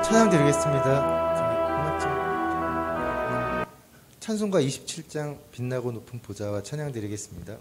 찬양 드리겠습니다. 찬송가 27장 빛나고 높은 보좌와 찬양 드리겠습니다.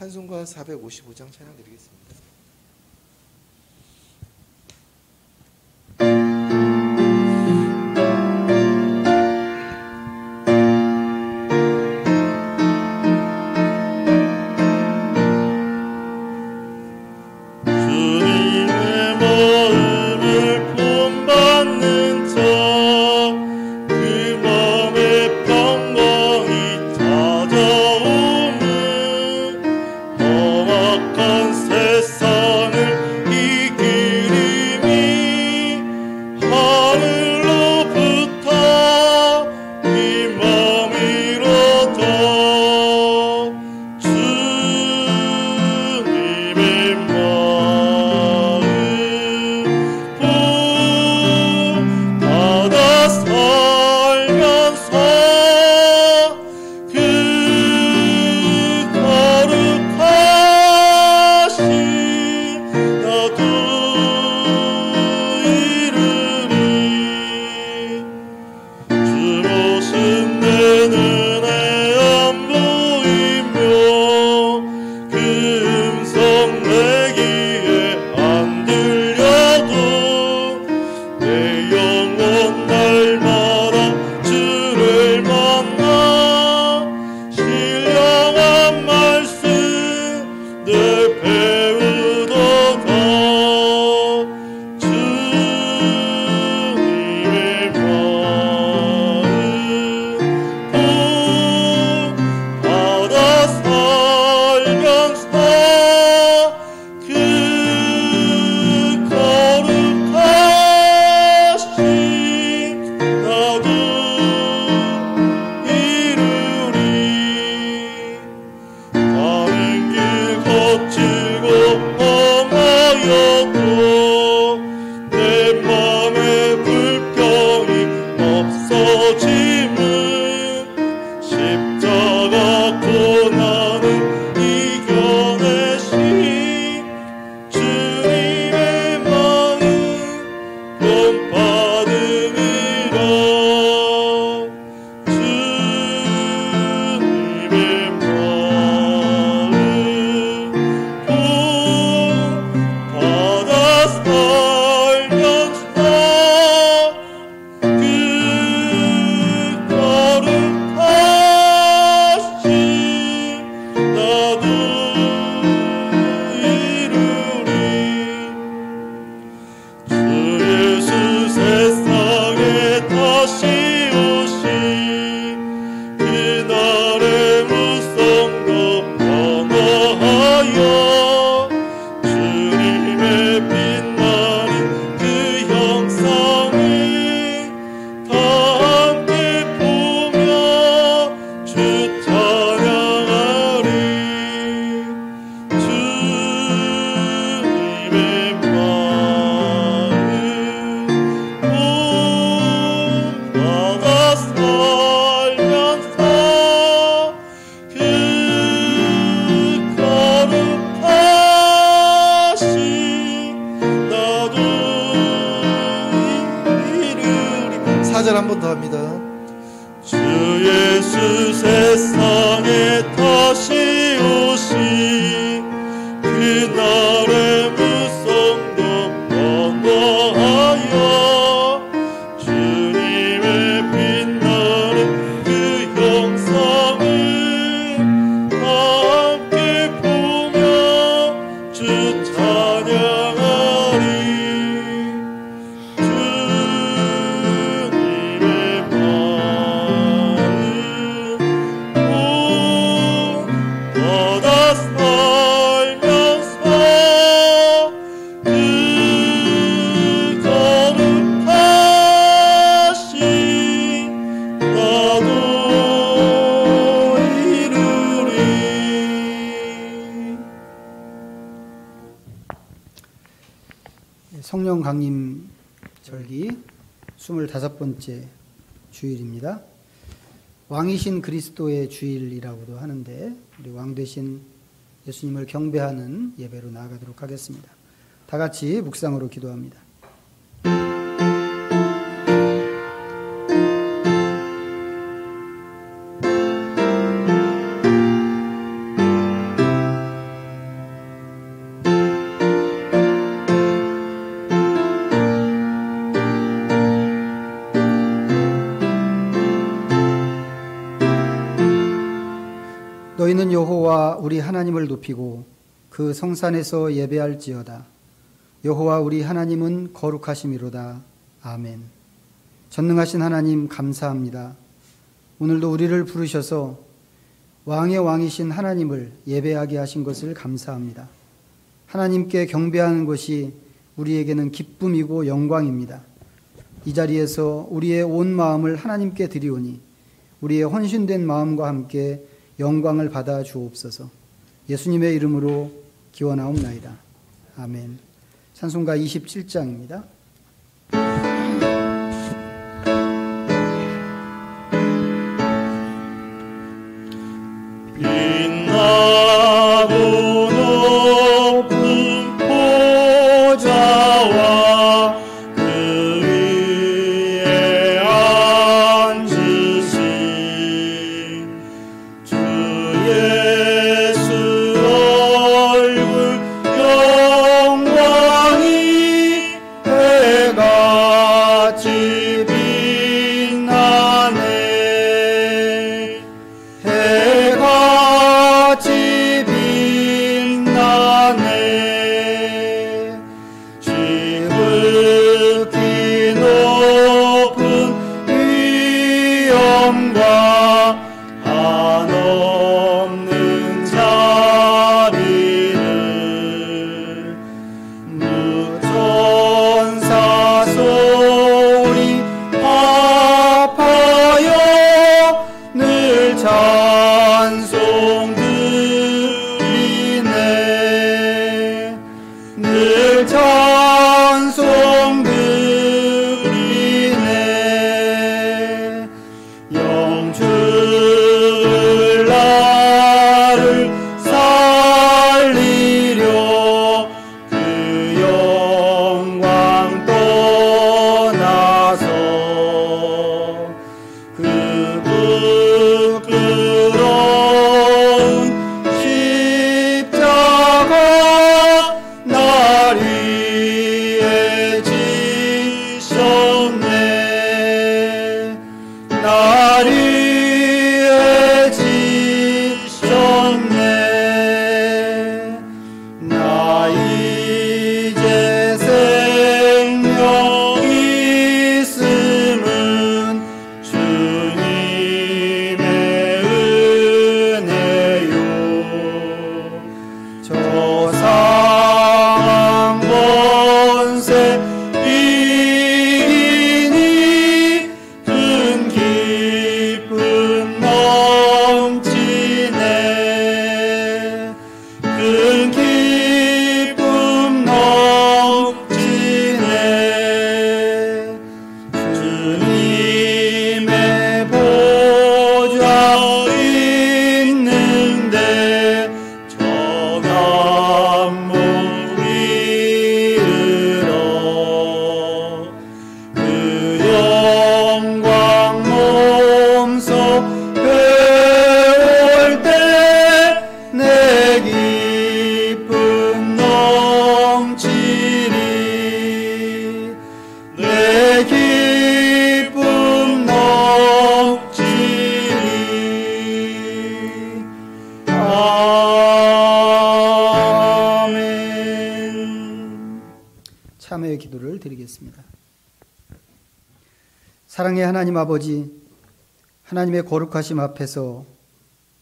찬송가 455장 찬양 드리겠습니다. 험악한 세상 합니다. 주 예수 세상에 다시 오시 그날의 무성도 번거하여 주님의 빛나는 그 형상을 함께 보며 주 찬양하리. 성령 강림 절기 25번째 주일입니다. 왕이신 그리스도의 주일이라고도 하는데 우리 왕 되신 예수님을 경배하는 예배로 나아가도록 하겠습니다. 다 같이 묵상으로 기도합니다. 너희는 여호와 우리 하나님을 높이고 그 성산에서 예배할지어다. 여호와 우리 하나님은 거룩하심이로다. 아멘. 전능하신 하나님 감사합니다. 오늘도 우리를 부르셔서 왕의 왕이신 하나님을 예배하게 하신 것을 감사합니다. 하나님께 경배하는 것이 우리에게는 기쁨이고 영광입니다. 이 자리에서 우리의 온 마음을 하나님께 드리오니 우리의 헌신된 마음과 함께 영광을 받아 주옵소서. 예수님의 이름으로 기원하옵나이다. 아멘. 찬송가 27장입니다. 빛나고 높은 보좌와 그 위에 앉으신 주 예수 얼굴 영광이 참여의 기도를 드리겠습니다. 사랑의 하나님 아버지, 하나님의 거룩하심 앞에서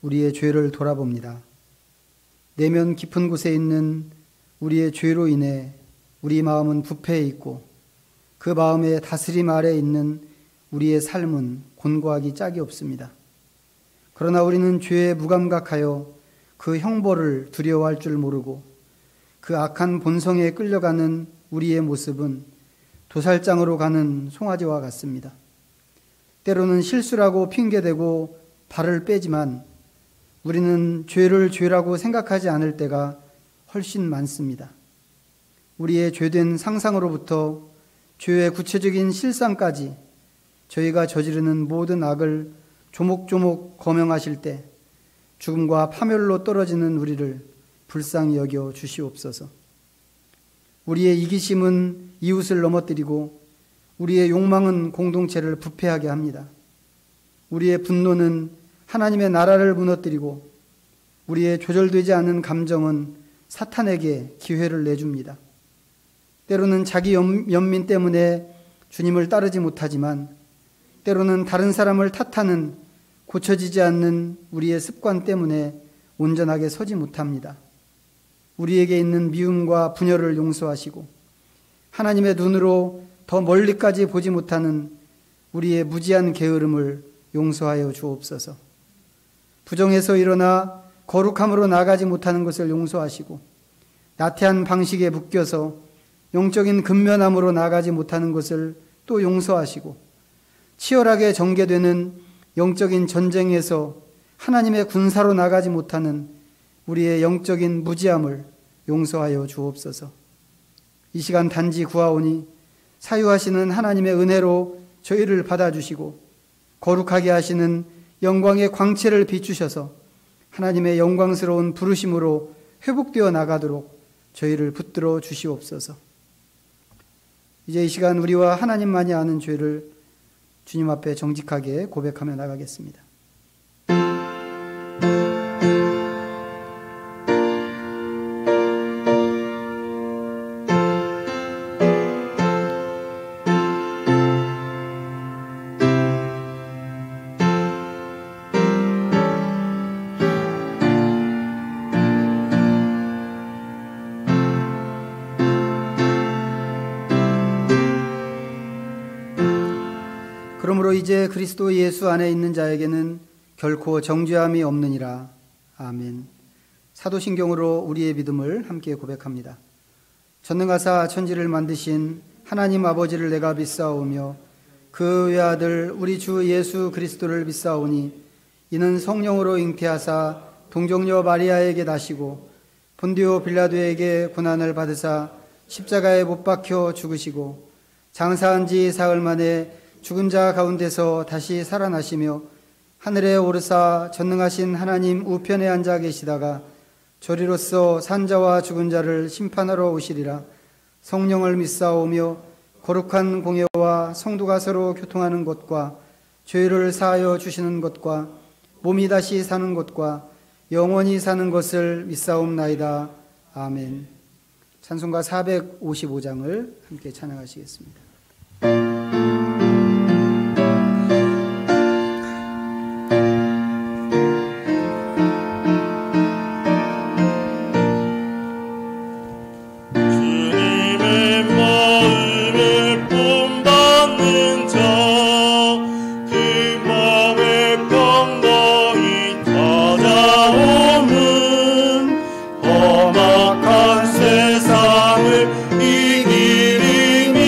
우리의 죄를 돌아봅니다. 내면 깊은 곳에 있는 우리의 죄로 인해 우리 마음은 부패해 있고 그 마음의 다스림 아래 있는 우리의 삶은 곤고하기 짝이 없습니다. 그러나 우리는 죄에 무감각하여 그 형벌을 두려워할 줄 모르고 그 악한 본성에 끌려가는 우리의 모습은 도살장으로 가는 송아지와 같습니다. 때로는 실수라고 핑계대고 발을 빼지만 우리는 죄를 죄라고 생각하지 않을 때가 훨씬 많습니다. 우리의 죄된 상상으로부터 죄의 구체적인 실상까지 저희가 저지르는 모든 악을 조목조목 거명하실 때 죽음과 파멸로 떨어지는 우리를 불쌍히 여겨 주시옵소서. 우리의 이기심은 이웃을 넘어뜨리고 우리의 욕망은 공동체를 부패하게 합니다. 우리의 분노는 하나님의 나라를 무너뜨리고 우리의 조절되지 않은 감정은 사탄에게 기회를 내줍니다. 때로는 자기 연민 때문에 주님을 따르지 못하지만 때로는 다른 사람을 탓하는 고쳐지지 않는 우리의 습관 때문에 온전하게 서지 못합니다. 우리에게 있는 미움과 분열을 용서하시고 하나님의 눈으로 더 멀리까지 보지 못하는 우리의 무지한 게으름을 용서하여 주옵소서. 부정에서 일어나 거룩함으로 나가지 못하는 것을 용서하시고 나태한 방식에 묶여서 영적인 근면함으로 나가지 못하는 것을 또 용서하시고 치열하게 전개되는 영적인 전쟁에서 하나님의 군사로 나가지 못하는 우리의 영적인 무지함을 용서하여 주옵소서. 이 시간 단지 구하오니 사유하시는 하나님의 은혜로 저희를 받아주시고 거룩하게 하시는 영광의 광채를 비추셔서 하나님의 영광스러운 부르심으로 회복되어 나가도록 저희를 붙들어 주시옵소서. 이제 이 시간 우리와 하나님만이 아는 죄를 주님 앞에 정직하게 고백하며 나가겠습니다. 그러므로 이제 그리스도 예수 안에 있는 자에게는 결코 정죄함이 없느니라. 아멘. 사도신경으로 우리의 믿음을 함께 고백합니다. 전능하사 천지를 만드신 하나님 아버지를 내가 믿사오며 그 외아들 우리 주 예수 그리스도를 믿사오니 이는 성령으로 잉태하사 동정녀 마리아에게 나시고 본디오 빌라도에게 고난을 받으사 십자가에 못 박혀 죽으시고 장사한 지 사흘 만에 죽은 자 가운데서 다시 살아나시며 하늘에 오르사 전능하신 하나님 우편에 앉아 계시다가 저리로서 산자와 죽은 자를 심판하러 오시리라. 성령을 믿사오며 거룩한 공예와 성도가 서로 교통하는 것과 죄를 사하여 주시는 것과 몸이 다시 사는 것과 영원히 사는 것을 믿사옵나이다. 아멘. 찬송가 455장을 함께 찬양하시겠습니다. 세상을 이기리니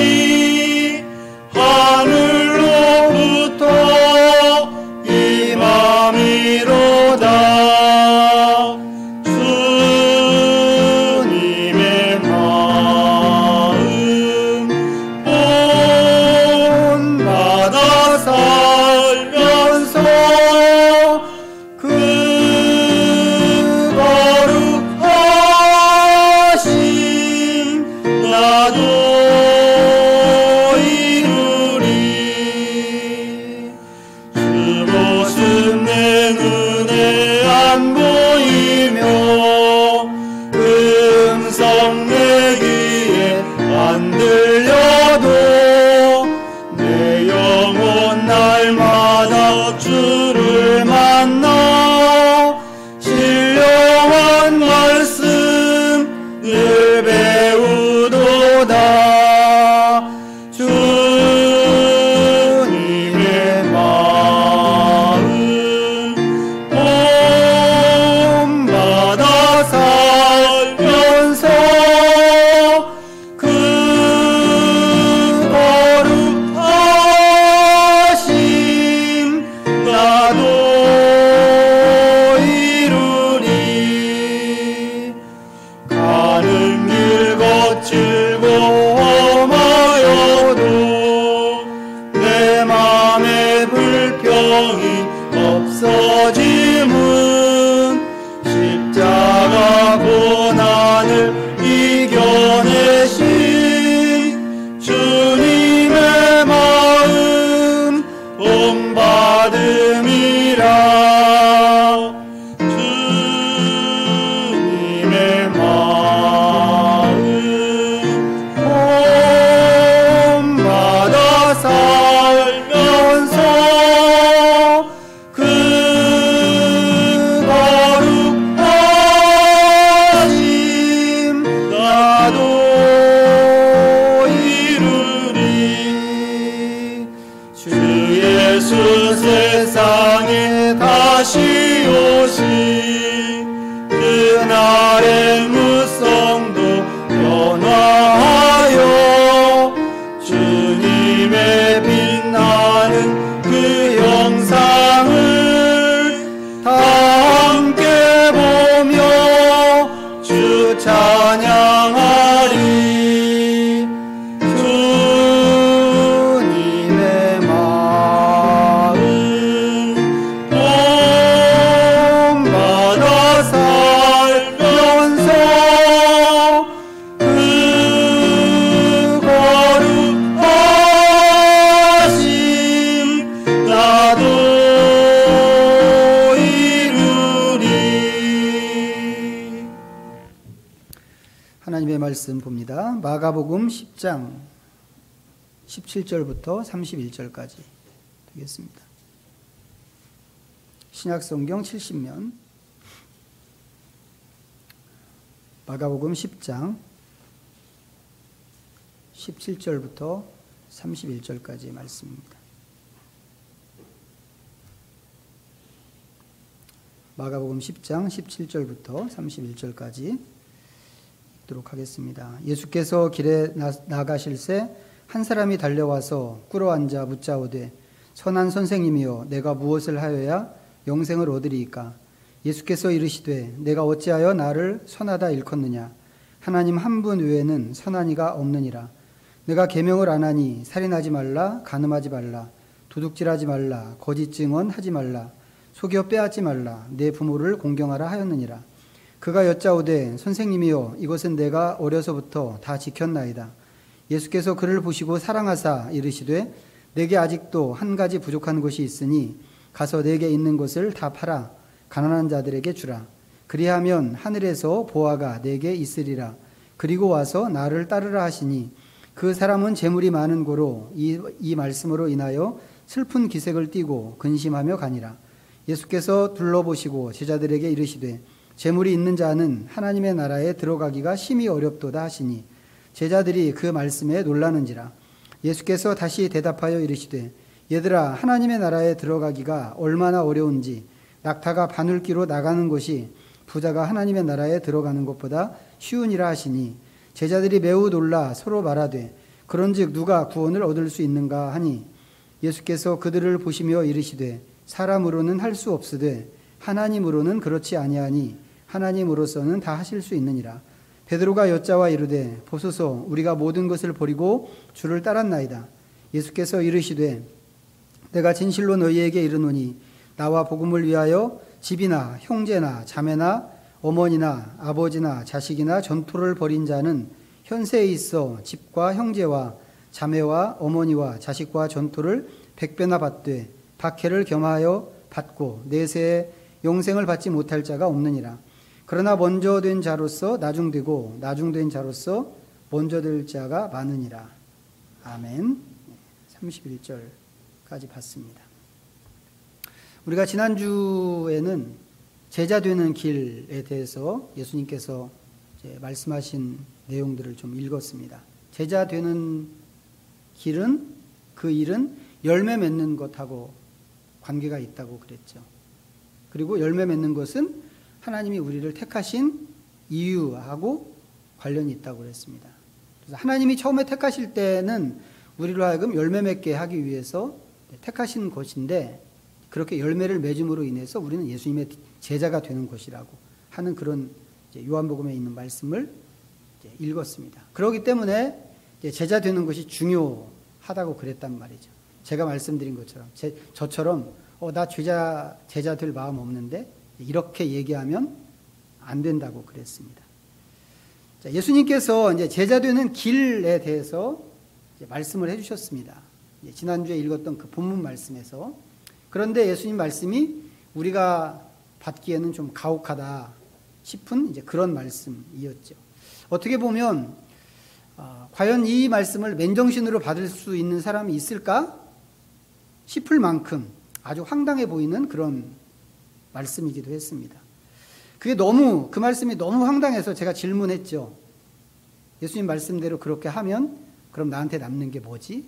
그날의 무성도 변화하여 주님의 빛나는 그 영상을 다 함께 보며 주 찬양하리. 주님의 마음 본받아 살면서 그 거룩하심 나도 이루리. 하나님의 말씀 봅니다. 마가복음 10장 17절부터 31절까지 되겠습니다. 신약성경 70면 마가복음 10장 17절부터 31절까지의 말씀입니다. 마가복음 10장 17절부터 31절까지 읽도록 하겠습니다. 예수께서 길에 나가실새 한 사람이 달려와서 꿇어앉아 묻자오되 선한 선생님이여 내가 무엇을 하여야 영생을 얻으리이까? 예수께서 이르시되 내가 어찌하여 나를 선하다 일컫느냐? 하나님 한 분 외에는 선한 이가 없느니라. 내가 계명을 안 하니 살인하지 말라, 간음하지 말라, 도둑질하지 말라, 거짓 증언하지 말라, 속여 빼앗지 말라, 내 부모를 공경하라 하였느니라. 그가 여짜오되 선생님이여 이것은 내가 어려서부터 다 지켰나이다. 예수께서 그를 보시고 사랑하사 이르시되 내게 아직도 한 가지 부족한 것이 있으니 가서 내게 있는 것을 다 팔아 가난한 자들에게 주라. 그리하면 하늘에서 보화가 내게 있으리라. 그리고 와서 나를 따르라 하시니 그 사람은 재물이 많은 고로 이 말씀으로 인하여 슬픈 기색을 띠고 근심하며 가니라. 예수께서 둘러보시고 제자들에게 이르시되 재물이 있는 자는 하나님의 나라에 들어가기가 심히 어렵도다 하시니 제자들이 그 말씀에 놀라는지라. 예수께서 다시 대답하여 이르시되 얘들아 하나님의 나라에 들어가기가 얼마나 어려운지 낙타가 바늘기로 나가는 것이 부자가 하나님의 나라에 들어가는 것보다 쉬우니라 하시니 제자들이 매우 놀라 서로 말하되 그런즉 누가 구원을 얻을 수 있는가 하니 예수께서 그들을 보시며 이르시되 사람으로는 할 수 없으되 하나님으로는 그렇지 아니하니 하나님으로서는 다 하실 수 있느니라. 베드로가 여짜와 이르되 보소서 우리가 모든 것을 버리고 주를 따랐나이다. 예수께서 이르시되 내가 진실로 너희에게 이르노니 나와 복음을 위하여 집이나 형제나 자매나 어머니나 아버지나 자식이나 전토를 벌인 자는 현세에 있어 집과 형제와 자매와 어머니와 자식과 전토를 100배나 받되 박해를 겸하여 받고 내세에 영생을 받지 못할 자가 없느니라. 그러나 먼저 된 자로서 나중되고 나중된 자로서 먼저 될 자가 많으니라. 아멘. 31절까지 봤습니다. 우리가 지난주에는 제자 되는 길에 대해서 예수님께서 이제 말씀하신 내용들을 좀 읽었습니다. 제자 되는 길은 그 일은 열매 맺는 것하고 관계가 있다고 그랬죠. 그리고 열매 맺는 것은 하나님이 우리를 택하신 이유하고 관련이 있다고 그랬습니다. 그래서 하나님이 처음에 택하실 때는 우리로 하여금 열매 맺게 하기 위해서 택하신 것인데 그렇게 열매를 맺음으로 인해서 우리는 예수님의 제자가 되는 것이라고 하는 그런 요한복음에 있는 말씀을 읽었습니다. 그렇기 때문에 제자 되는 것이 중요하다고 그랬단 말이죠. 제가 말씀드린 것처럼 저처럼 나 제자 될 마음 없는데 이렇게 얘기하면 안 된다고 그랬습니다. 자, 예수님께서 이제 제자 되는 길에 대해서 이제 말씀을 해주셨습니다. 지난주에 읽었던 그 본문 말씀에서. 그런데 예수님 말씀이 우리가 받기에는 좀 가혹하다 싶은 이제 그런 말씀이었죠. 어떻게 보면 과연 이 말씀을 맨정신으로 받을 수 있는 사람이 있을까 싶을 만큼 아주 황당해 보이는 그런 말씀이기도 했습니다. 그 말씀이 너무 황당해서 제가 질문했죠. 예수님 말씀대로 그렇게 하면 그럼 나한테 남는 게 뭐지?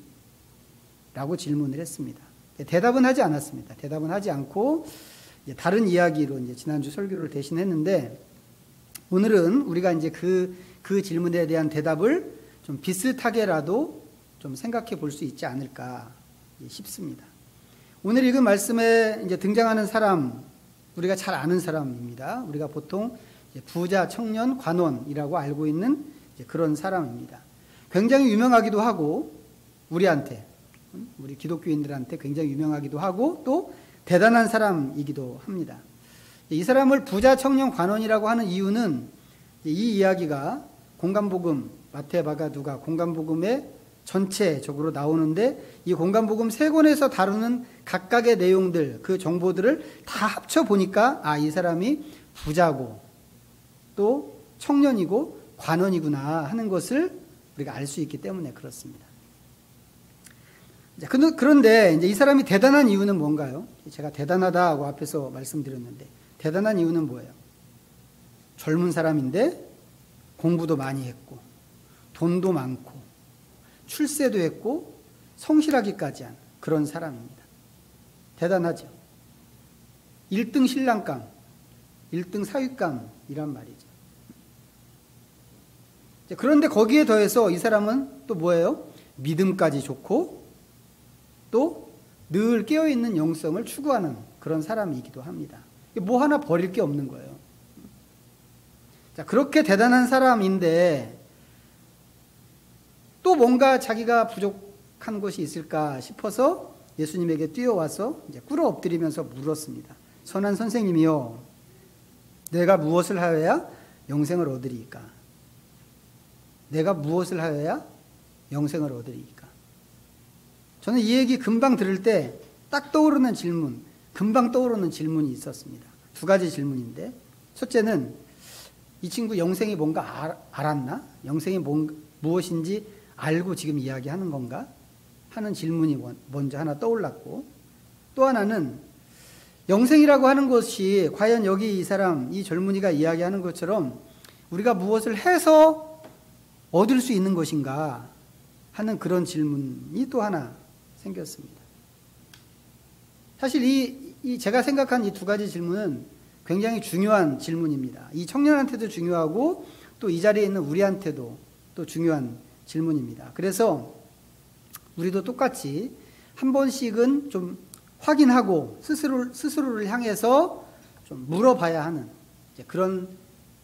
라고 질문을 했습니다. 대답은 하지 않았습니다. 대답은 하지 않고 다른 이야기로 이제 지난주 설교를 대신했는데 오늘은 우리가 이제 그 질문에 대한 대답을 좀 비슷하게라도 좀 생각해 볼 수 있지 않을까 싶습니다. 오늘 읽은 말씀에 이제 등장하는 사람, 우리가 잘 아는 사람입니다. 우리가 보통 부자, 청년, 관원이라고 알고 있는 그런 사람입니다. 굉장히 유명하기도 하고, 우리한테, 우리 기독교인들한테 굉장히 유명하기도 하고, 또 대단한 사람이기도 합니다. 이 사람을 부자, 청년, 관원이라고 하는 이유는 이 이야기가 공간복음, 마태, 마가, 누가 공간복음에 전체적으로 나오는데, 이 공간복음 3권에서 다루는 각각의 내용들, 그 정보들을 다 합쳐 보니까 이 사람이 부자고 또 청년이고 관원이구나 하는 것을 우리가 알 수 있기 때문에 그렇습니다. 그런데 이제 이 사람이 대단한 이유는 뭔가요? 제가 대단하다고 앞에서 말씀드렸는데, 대단한 이유는 뭐예요? 젊은 사람인데 공부도 많이 했고 돈도 많고 출세도 했고 성실하기까지 한 그런 사람입니다. 대단하죠. 1등 신랑감, 1등 사윗감이란 말이죠. 그런데 거기에 더해서 이 사람은 또 뭐예요? 믿음까지 좋고 또 늘 깨어있는 영성을 추구하는 그런 사람이기도 합니다. 뭐 하나 버릴 게 없는 거예요. 자, 그렇게 대단한 사람인데 또 뭔가 자기가 부족한 것이 있을까 싶어서 예수님에게 뛰어와서 이제 꿇어 엎드리면서 물었습니다. 선한 선생님이요, 내가 무엇을 하여야 영생을 얻으리이까? 내가 무엇을 하여야 영생을 얻으리이까? 저는 이 얘기 금방 들을 때 딱 떠오르는 질문, 금방 떠오르는 질문이 있었습니다. 2가지 질문인데, 첫째는 이 친구 영생이 뭔가 알았나? 영생이 무엇인지 알고 지금 이야기하는 건가? 하는 질문이 먼저 하나 떠올랐고, 또 하나는 영생이라고 하는 것이 과연 여기 이 사람, 이 젊은이가 이야기하는 것처럼 우리가 무엇을 해서 얻을 수 있는 것인가 하는 그런 질문이 또 하나 생겼습니다. 사실 이 제가 생각한 이 2가지 질문은 굉장히 중요한 질문입니다. 이 청년한테도 중요하고 또 이 자리에 있는 우리한테도 또 중요한 질문입니다. 그래서 우리도 똑같이 한 번씩은 좀 확인하고 스스로를 향해서 좀 물어봐야 하는 그런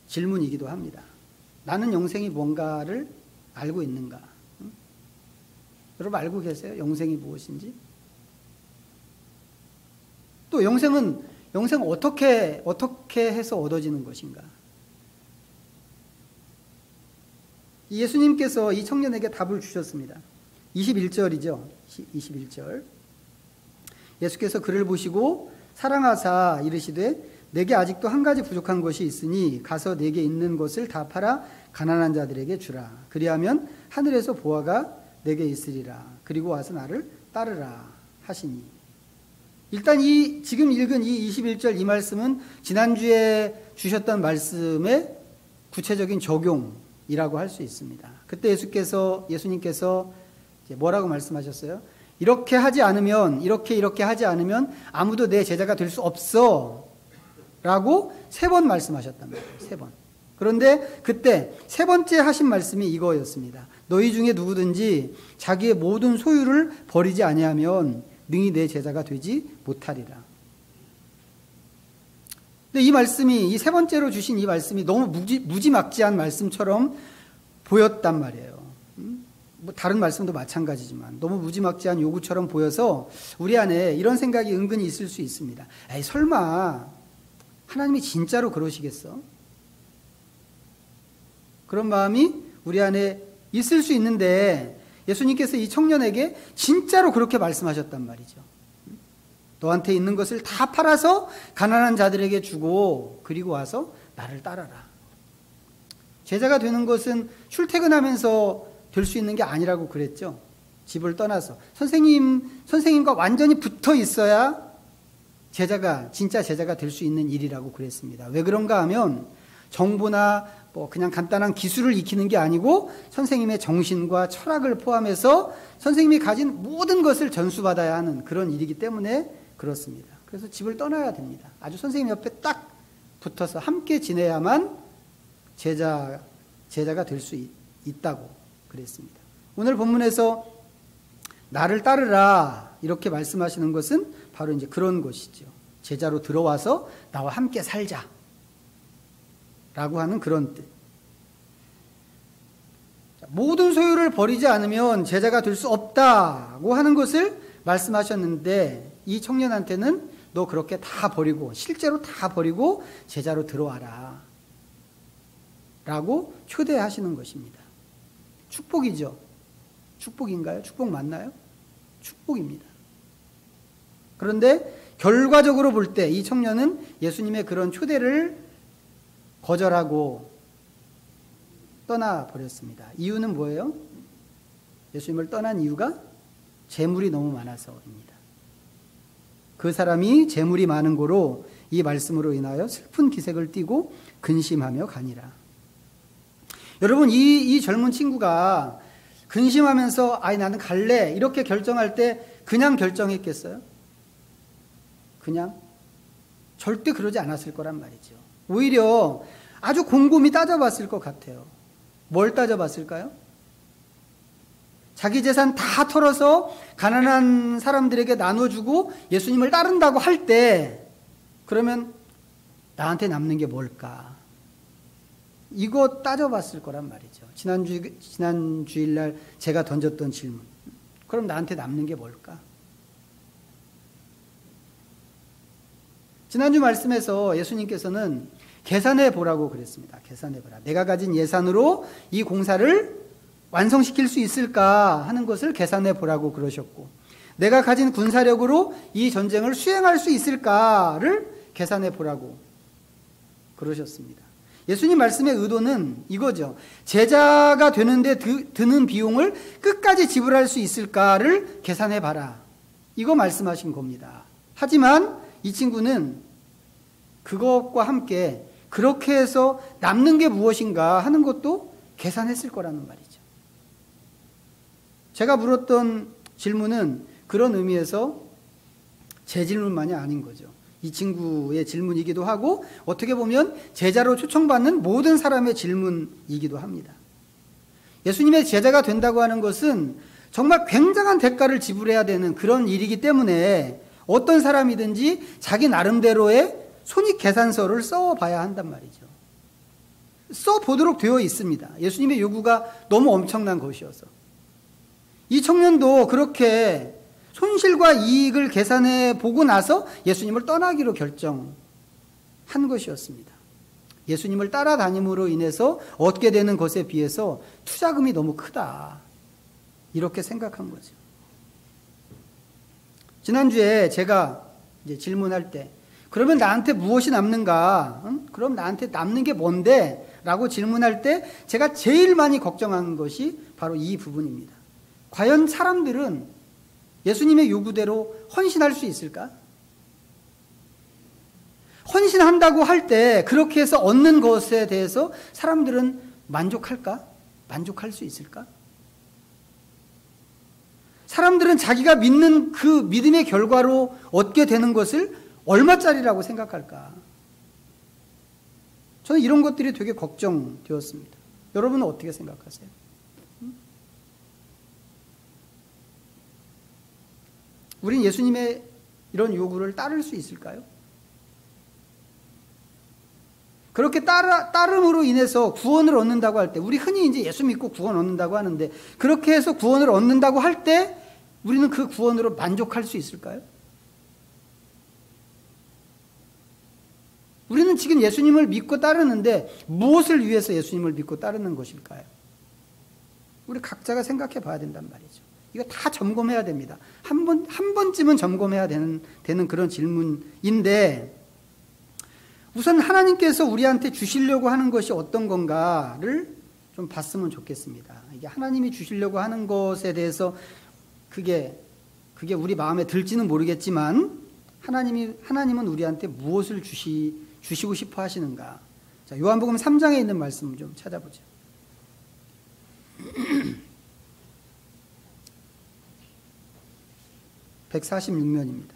질문이기도 합니다. 나는 영생이 뭔가를 알고 있는가? 여러분 알고 계세요? 영생이 무엇인지? 또 영생은 어떻게 해서 얻어지는 것인가? 예수님께서 이 청년에게 답을 주셨습니다. 21절이죠. 21절. 예수께서 그를 보시고 사랑하사 이르시되 내게 아직도 한 가지 부족한 것이 있으니 가서 내게 있는 것을 다 팔아 가난한 자들에게 주라. 그리하면 하늘에서 보화가 내게 있으리라. 그리고 와서 나를 따르라 하시니. 일단 지금 읽은 이 21절 이 말씀은 지난주에 주셨던 말씀의 구체적인 적용이라고 할 수 있습니다. 그때 예수님께서 뭐라고 말씀하셨어요? 이렇게 하지 않으면, 이렇게 하지 않으면 아무도 내 제자가 될 수 없어 라고 3번 말씀하셨단 말이에요. 3번. 그런데 그때 3번째 하신 말씀이 이거였습니다. 너희 중에 누구든지 자기의 모든 소유를 버리지 아니하면 능히 내 제자가 되지 못하리라. 근데 이 말씀이, 이 3번째로 주신 이 말씀이 너무 무지막지한 말씀처럼 보였단 말이에요. 뭐 다른 말씀도 마찬가지지만 너무 무지막지한 요구처럼 보여서 우리 안에 이런 생각이 은근히 있을 수 있습니다. 에이, 설마 하나님이 진짜로 그러시겠어? 그런 마음이 우리 안에 있을 수 있는데 예수님께서 이 청년에게 진짜로 그렇게 말씀하셨단 말이죠. 너한테 있는 것을 다 팔아서 가난한 자들에게 주고 그리고 와서 나를 따라라. 제자가 되는 것은 출퇴근하면서 될 수 있는 게 아니라고 그랬죠. 집을 떠나서 선생님과 완전히 붙어 있어야 진짜 제자가 될 수 있는 일이라고 그랬습니다. 왜 그런가 하면 정보나 그냥 간단한 기술을 익히는 게 아니고 선생님의 정신과 철학을 포함해서 선생님이 가진 모든 것을 전수받아야 하는 그런 일이기 때문에 그렇습니다. 그래서 집을 떠나야 됩니다. 아주 선생님 옆에 딱 붙어서 함께 지내야만 제자가 될 수 있다고 그랬습니다. 오늘 본문에서 나를 따르라 이렇게 말씀하시는 것은 바로 이제 그런 것이죠. 제자로 들어와서 나와 함께 살자 라고 하는 그런 뜻. 모든 소유를 버리지 않으면 제자가 될 수 없다고 하는 것을 말씀하셨는데, 이 청년한테는 너 그렇게 다 버리고, 실제로 다 버리고 제자로 들어와라 라고 초대하시는 것입니다. 축복이죠. 축복인가요? 축복 맞나요? 축복입니다. 그런데 결과적으로 볼 때 이 청년은 예수님의 그런 초대를 거절하고 떠나버렸습니다. 이유는 뭐예요? 예수님을 떠난 이유가 재물이 너무 많아서입니다. 그 사람이 재물이 많은 고로 이 말씀으로 인하여 슬픈 기색을 띠고 근심하며 가니라. 여러분, 이 젊은 친구가 근심하면서 나는 갈래 이렇게 결정할 때 그냥 결정했겠어요? 그냥? 절대 그러지 않았을 거란 말이죠. 오히려 아주 곰곰이 따져봤을 것 같아요. 뭘 따져봤을까요? 자기 재산 다 털어서 가난한 사람들에게 나눠주고 예수님을 따른다고 할 때, 그러면 나한테 남는 게 뭘까? 이거 따져봤을 거란 말이죠. 지난 주일날 제가 던졌던 질문. 그럼 나한테 남는 게 뭘까? 지난주 말씀에서 예수님께서는 계산해 보라고 그랬습니다. 계산해 보라. 내가 가진 예산으로 이 공사를 완성시킬 수 있을까 하는 것을 계산해 보라고 그러셨고, 내가 가진 군사력으로 이 전쟁을 수행할 수 있을까를 계산해 보라고 그러셨습니다. 예수님 말씀의 의도는 이거죠. 제자가 되는데 드는 비용을 끝까지 지불할 수 있을까를 계산해 봐라. 이거 말씀하신 겁니다. 하지만 이 친구는 그것과 함께 그렇게 해서 남는 게 무엇인가 하는 것도 계산했을 거라는 말이죠. 제가 물었던 질문은 그런 의미에서 제 질문만이 아닌 거죠. 이 친구의 질문이기도 하고 어떻게 보면 제자로 초청받는 모든 사람의 질문이기도 합니다. 예수님의 제자가 된다고 하는 것은 정말 굉장한 대가를 지불해야 되는 그런 일이기 때문에 어떤 사람이든지 자기 나름대로의 손익계산서를 써봐야 한단 말이죠. 써보도록 되어 있습니다. 예수님의 요구가 너무 엄청난 것이어서. 이 청년도 그렇게 손실과 이익을 계산해 보고 나서 예수님을 떠나기로 결정한 것이었습니다. 예수님을 따라다님으로 인해서 얻게 되는 것에 비해서 투자금이 너무 크다. 이렇게 생각한 거죠. 지난주에 제가 이제 질문할 때, 그러면 나한테 무엇이 남는가? 그럼 나한테 남는 게 뭔데? 라고 질문할 때 제가 제일 많이 걱정한 것이 바로 이 부분입니다. 과연 사람들은 예수님의 요구대로 헌신할 수 있을까? 헌신한다고 할 때 그렇게 해서 얻는 것에 대해서 사람들은 만족할까? 만족할 수 있을까? 사람들은 자기가 믿는 그 믿음의 결과로 얻게 되는 것을 얼마짜리라고 생각할까? 저는 이런 것들이 되게 걱정되었습니다. 여러분은 어떻게 생각하세요? 우린 예수님의 이런 요구를 따를 수 있을까요? 그렇게 따름으로 인해서 구원을 얻는다고 할 때, 우리 흔히 이제 예수 믿고 구원 얻는다고 하는데, 그렇게 해서 구원을 얻는다고 할 때 우리는 그 구원으로 만족할 수 있을까요? 우리는 지금 예수님을 믿고 따르는데 무엇을 위해서 예수님을 믿고 따르는 것일까요? 우리 각자가 생각해 봐야 된단 말이죠. 이거 다 점검해야 됩니다. 한 번쯤은 점검해야 되는 그런 질문인데, 우선 하나님께서 우리한테 주시려고 하는 것이 어떤 건가를 좀 봤으면 좋겠습니다. 이게 하나님이 주시려고 하는 것에 대해서 그게 우리 마음에 들지는 모르겠지만, 하나님은 우리한테 무엇을 주시고 싶어 하시는가? 자, 요한복음 3장에 있는 말씀 좀 찾아보죠. (146면입니다)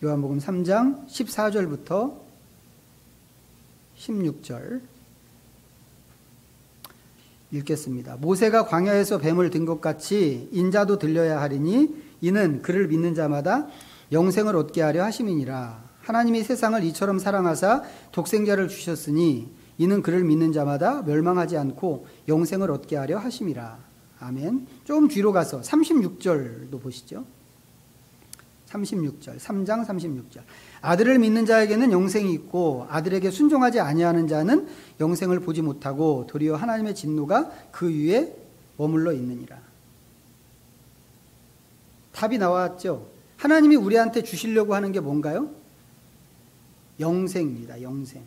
요한복음 3장 14절부터 16절 읽겠습니다. 모세가 광야에서 뱀을 든 것 같이 인자도 들려야 하리니 이는 그를 믿는 자마다 영생을 얻게 하려 하심이니라. 하나님이 세상을 이처럼 사랑하사 독생자를 주셨으니 이는 그를 믿는 자마다 멸망하지 않고 영생을 얻게 하려 하심이라. 아멘. 좀 뒤로 가서 36절도 보시죠. 36절, 3장 36절. 아들을 믿는 자에게는 영생이 있고 아들에게 순종하지 아니하는 자는 영생을 보지 못하고 도리어 하나님의 진노가 그 위에 머물러 있느니라. 답이 나왔죠. 하나님이 우리한테 주시려고 하는 게 뭔가요? 영생입니다. 영생.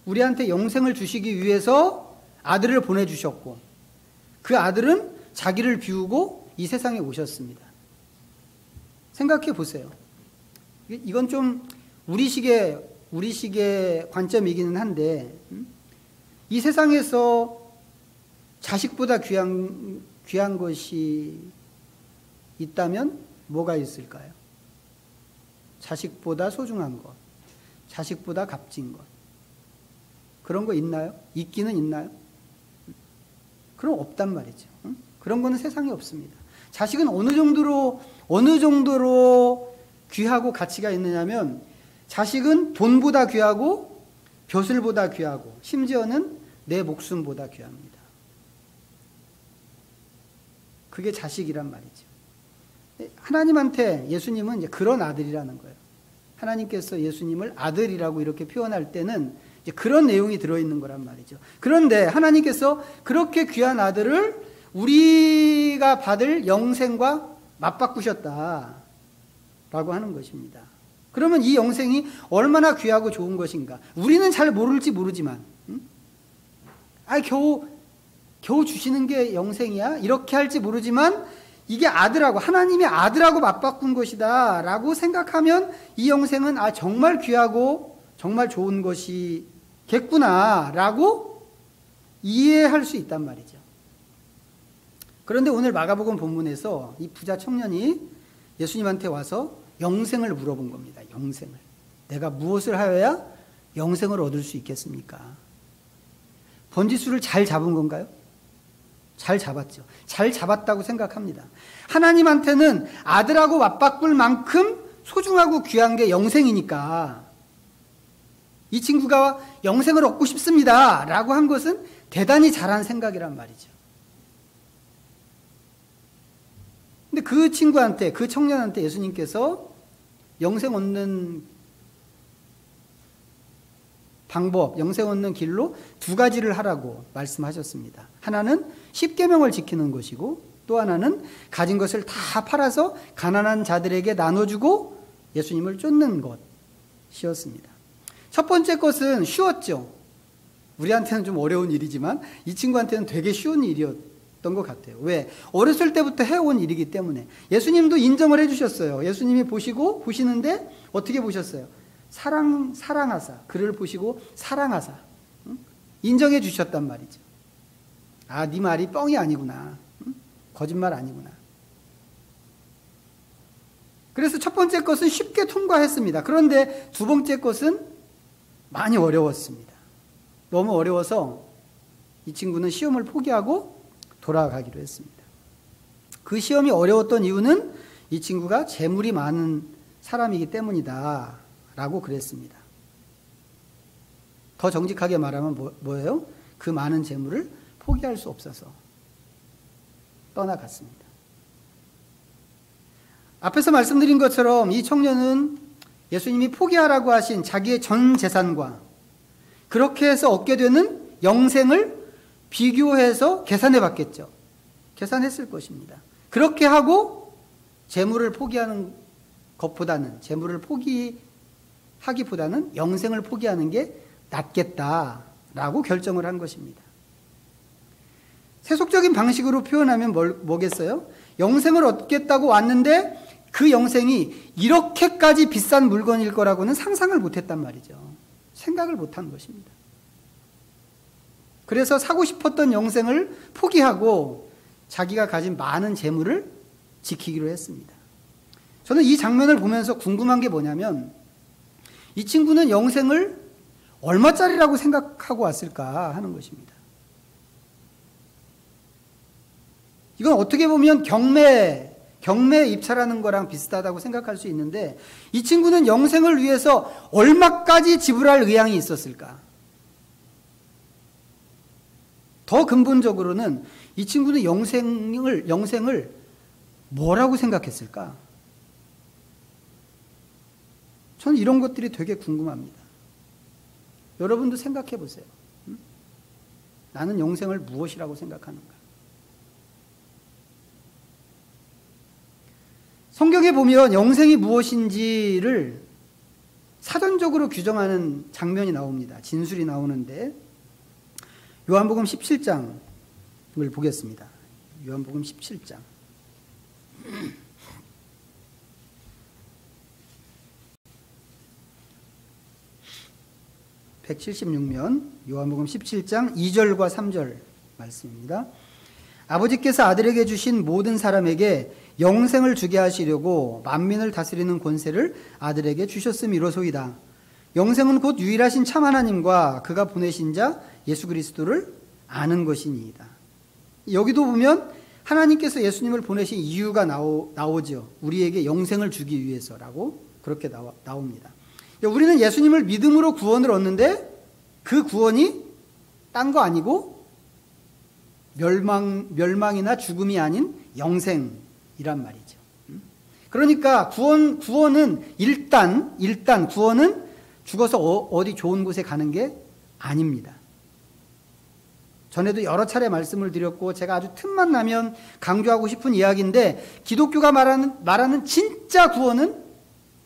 우리한테 영생을 주시기 위해서 아들을 보내주셨고 그 아들은 자기를 비우고 이 세상에 오셨습니다. 생각해 보세요. 이건 좀 우리식의 관점이기는 한데 이 세상에서 자식보다 귀한 것이 있다면 뭐가 있을까요? 자식보다 소중한 것, 자식보다 값진 것. 그런 거 있나요? 있기는 있나요? 그럼 없단 말이죠. 그런 거는 세상에 없습니다. 자식은 어느 정도로 귀하고 가치가 있느냐면 자식은 돈보다 귀하고 벼슬보다 귀하고 심지어는 내 목숨보다 귀합니다. 그게 자식이란 말이죠. 하나님한테 예수님은 이제 그런 아들이라는 거예요. 하나님께서 예수님을 아들이라고 이렇게 표현할 때는 이제 그런 내용이 들어있는 거란 말이죠. 그런데 하나님께서 그렇게 귀한 아들을 우리가 받을 영생과 맞바꾸셨다라고 하는 것입니다. 그러면 이 영생이 얼마나 귀하고 좋은 것인가? 우리는 잘 모를지 모르지만, 겨우 주시는 게 영생이야? 이렇게 할지 모르지만 이게 아들하고 하나님이 아들하고 맞바꾼 것이다 라고 생각하면 이 영생은 정말 귀하고 정말 좋은 것이겠구나 라고 이해할 수 있단 말이죠. 그런데 오늘 마가복음 본문에서 이 부자 청년이 예수님한테 와서 영생을 물어본 겁니다. 영생을. 내가 무엇을 하여야 영생을 얻을 수 있겠습니까? 번지수를 잘 잡은 건가요? 잘 잡았죠. 잘 잡았다고 생각합니다. 하나님한테는 아들하고 맞바꿀 만큼 소중하고 귀한 게 영생이니까 이 친구가 영생을 얻고 싶습니다 라고 한 것은 대단히 잘한 생각이란 말이죠. 근데 그 친구한테, 그 청년한테 예수님께서 영생 얻는 방법, 영생 얻는 길로 두 가지를 하라고 말씀하셨습니다. 하나는 십계명을 지키는 것이고 또 하나는 가진 것을 다 팔아서 가난한 자들에게 나눠주고 예수님을 쫓는 것이었습니다. 첫 번째 것은 쉬웠죠. 우리한테는 좀 어려운 일이지만 이 친구한테는 되게 쉬운 일이었던 것 같아요. 왜? 어렸을 때부터 해온 일이기 때문에. 예수님도 인정을 해주셨어요. 예수님이 보시는데 어떻게 보셨어요? 사랑하사, 그를 보시고 사랑하사 인정해 주셨단 말이죠. 네 말이 뻥이 아니구나. 거짓말 아니구나. 그래서 첫 번째 것은 쉽게 통과했습니다. 그런데 두 번째 것은 많이 어려웠습니다. 너무 어려워서 이 친구는 시험을 포기하고 돌아가기로 했습니다. 그 시험이 어려웠던 이유는 이 친구가 재물이 많은 사람이기 때문이다 라고 그랬습니다. 더 정직하게 말하면 뭐예요? 그 많은 재물을 포기할 수 없어서 떠나갔습니다. 앞에서 말씀드린 것처럼 이 청년은 예수님이 포기하라고 하신 자기의 전 재산과 그렇게 해서 얻게 되는 영생을 비교해서 계산해 봤겠죠. 계산했을 것입니다. 그렇게 하고 재물을 포기하는 것보다는, 재물을 포기하기보다는 영생을 포기하는 게 낫겠다라고 결정을 한 것입니다. 세속적인 방식으로 표현하면 뭐겠어요? 영생을 얻겠다고 왔는데 그 영생이 이렇게까지 비싼 물건일 거라고는 상상을 못했단 말이죠. 생각을 못한 것입니다. 그래서 사고 싶었던 영생을 포기하고 자기가 가진 많은 재물을 지키기로 했습니다. 저는 이 장면을 보면서 궁금한 게 뭐냐면 이 친구는 영생을 얼마짜리라고 생각하고 왔을까 하는 것입니다. 이건 어떻게 보면 경매에 입찰하는 거랑 비슷하다고 생각할 수 있는데 이 친구는 영생을 위해서 얼마까지 지불할 의향이 있었을까? 더 근본적으로는 이 친구는 영생을 뭐라고 생각했을까? 저는 이런 것들이 되게 궁금합니다. 여러분도 생각해 보세요. 나는 영생을 무엇이라고 생각하는가? 성경에 보면 영생이 무엇인지를 사전적으로 규정하는 장면이 나옵니다. 진술이 나오는데 요한복음 17장을 보겠습니다. 요한복음 17장. 176면 요한복음 17장 2절과 3절 말씀입니다. 아버지께서 아들에게 주신 모든 사람에게 영생을 주게 하시려고 만민을 다스리는 권세를 아들에게 주셨음이로소이다. 영생은 곧 유일하신 참 하나님과 그가 보내신 자 예수 그리스도를 아는 것이니이다. 여기도 보면 하나님께서 예수님을 보내신 이유가 나오죠. 우리에게 영생을 주기 위해서라고 그렇게 나옵니다. 우리는 예수님을 믿음으로 구원을 얻는데 그 구원이 딴 거 아니고 멸망이나 죽음이 아닌 영생이란 말이죠. 그러니까 구원은 일단 구원은 죽어서 어디 좋은 곳에 가는 게 아닙니다. 전에도 여러 차례 말씀을 드렸고 제가 아주 틈만 나면 강조하고 싶은 이야기인데 기독교가 말하는 진짜 구원은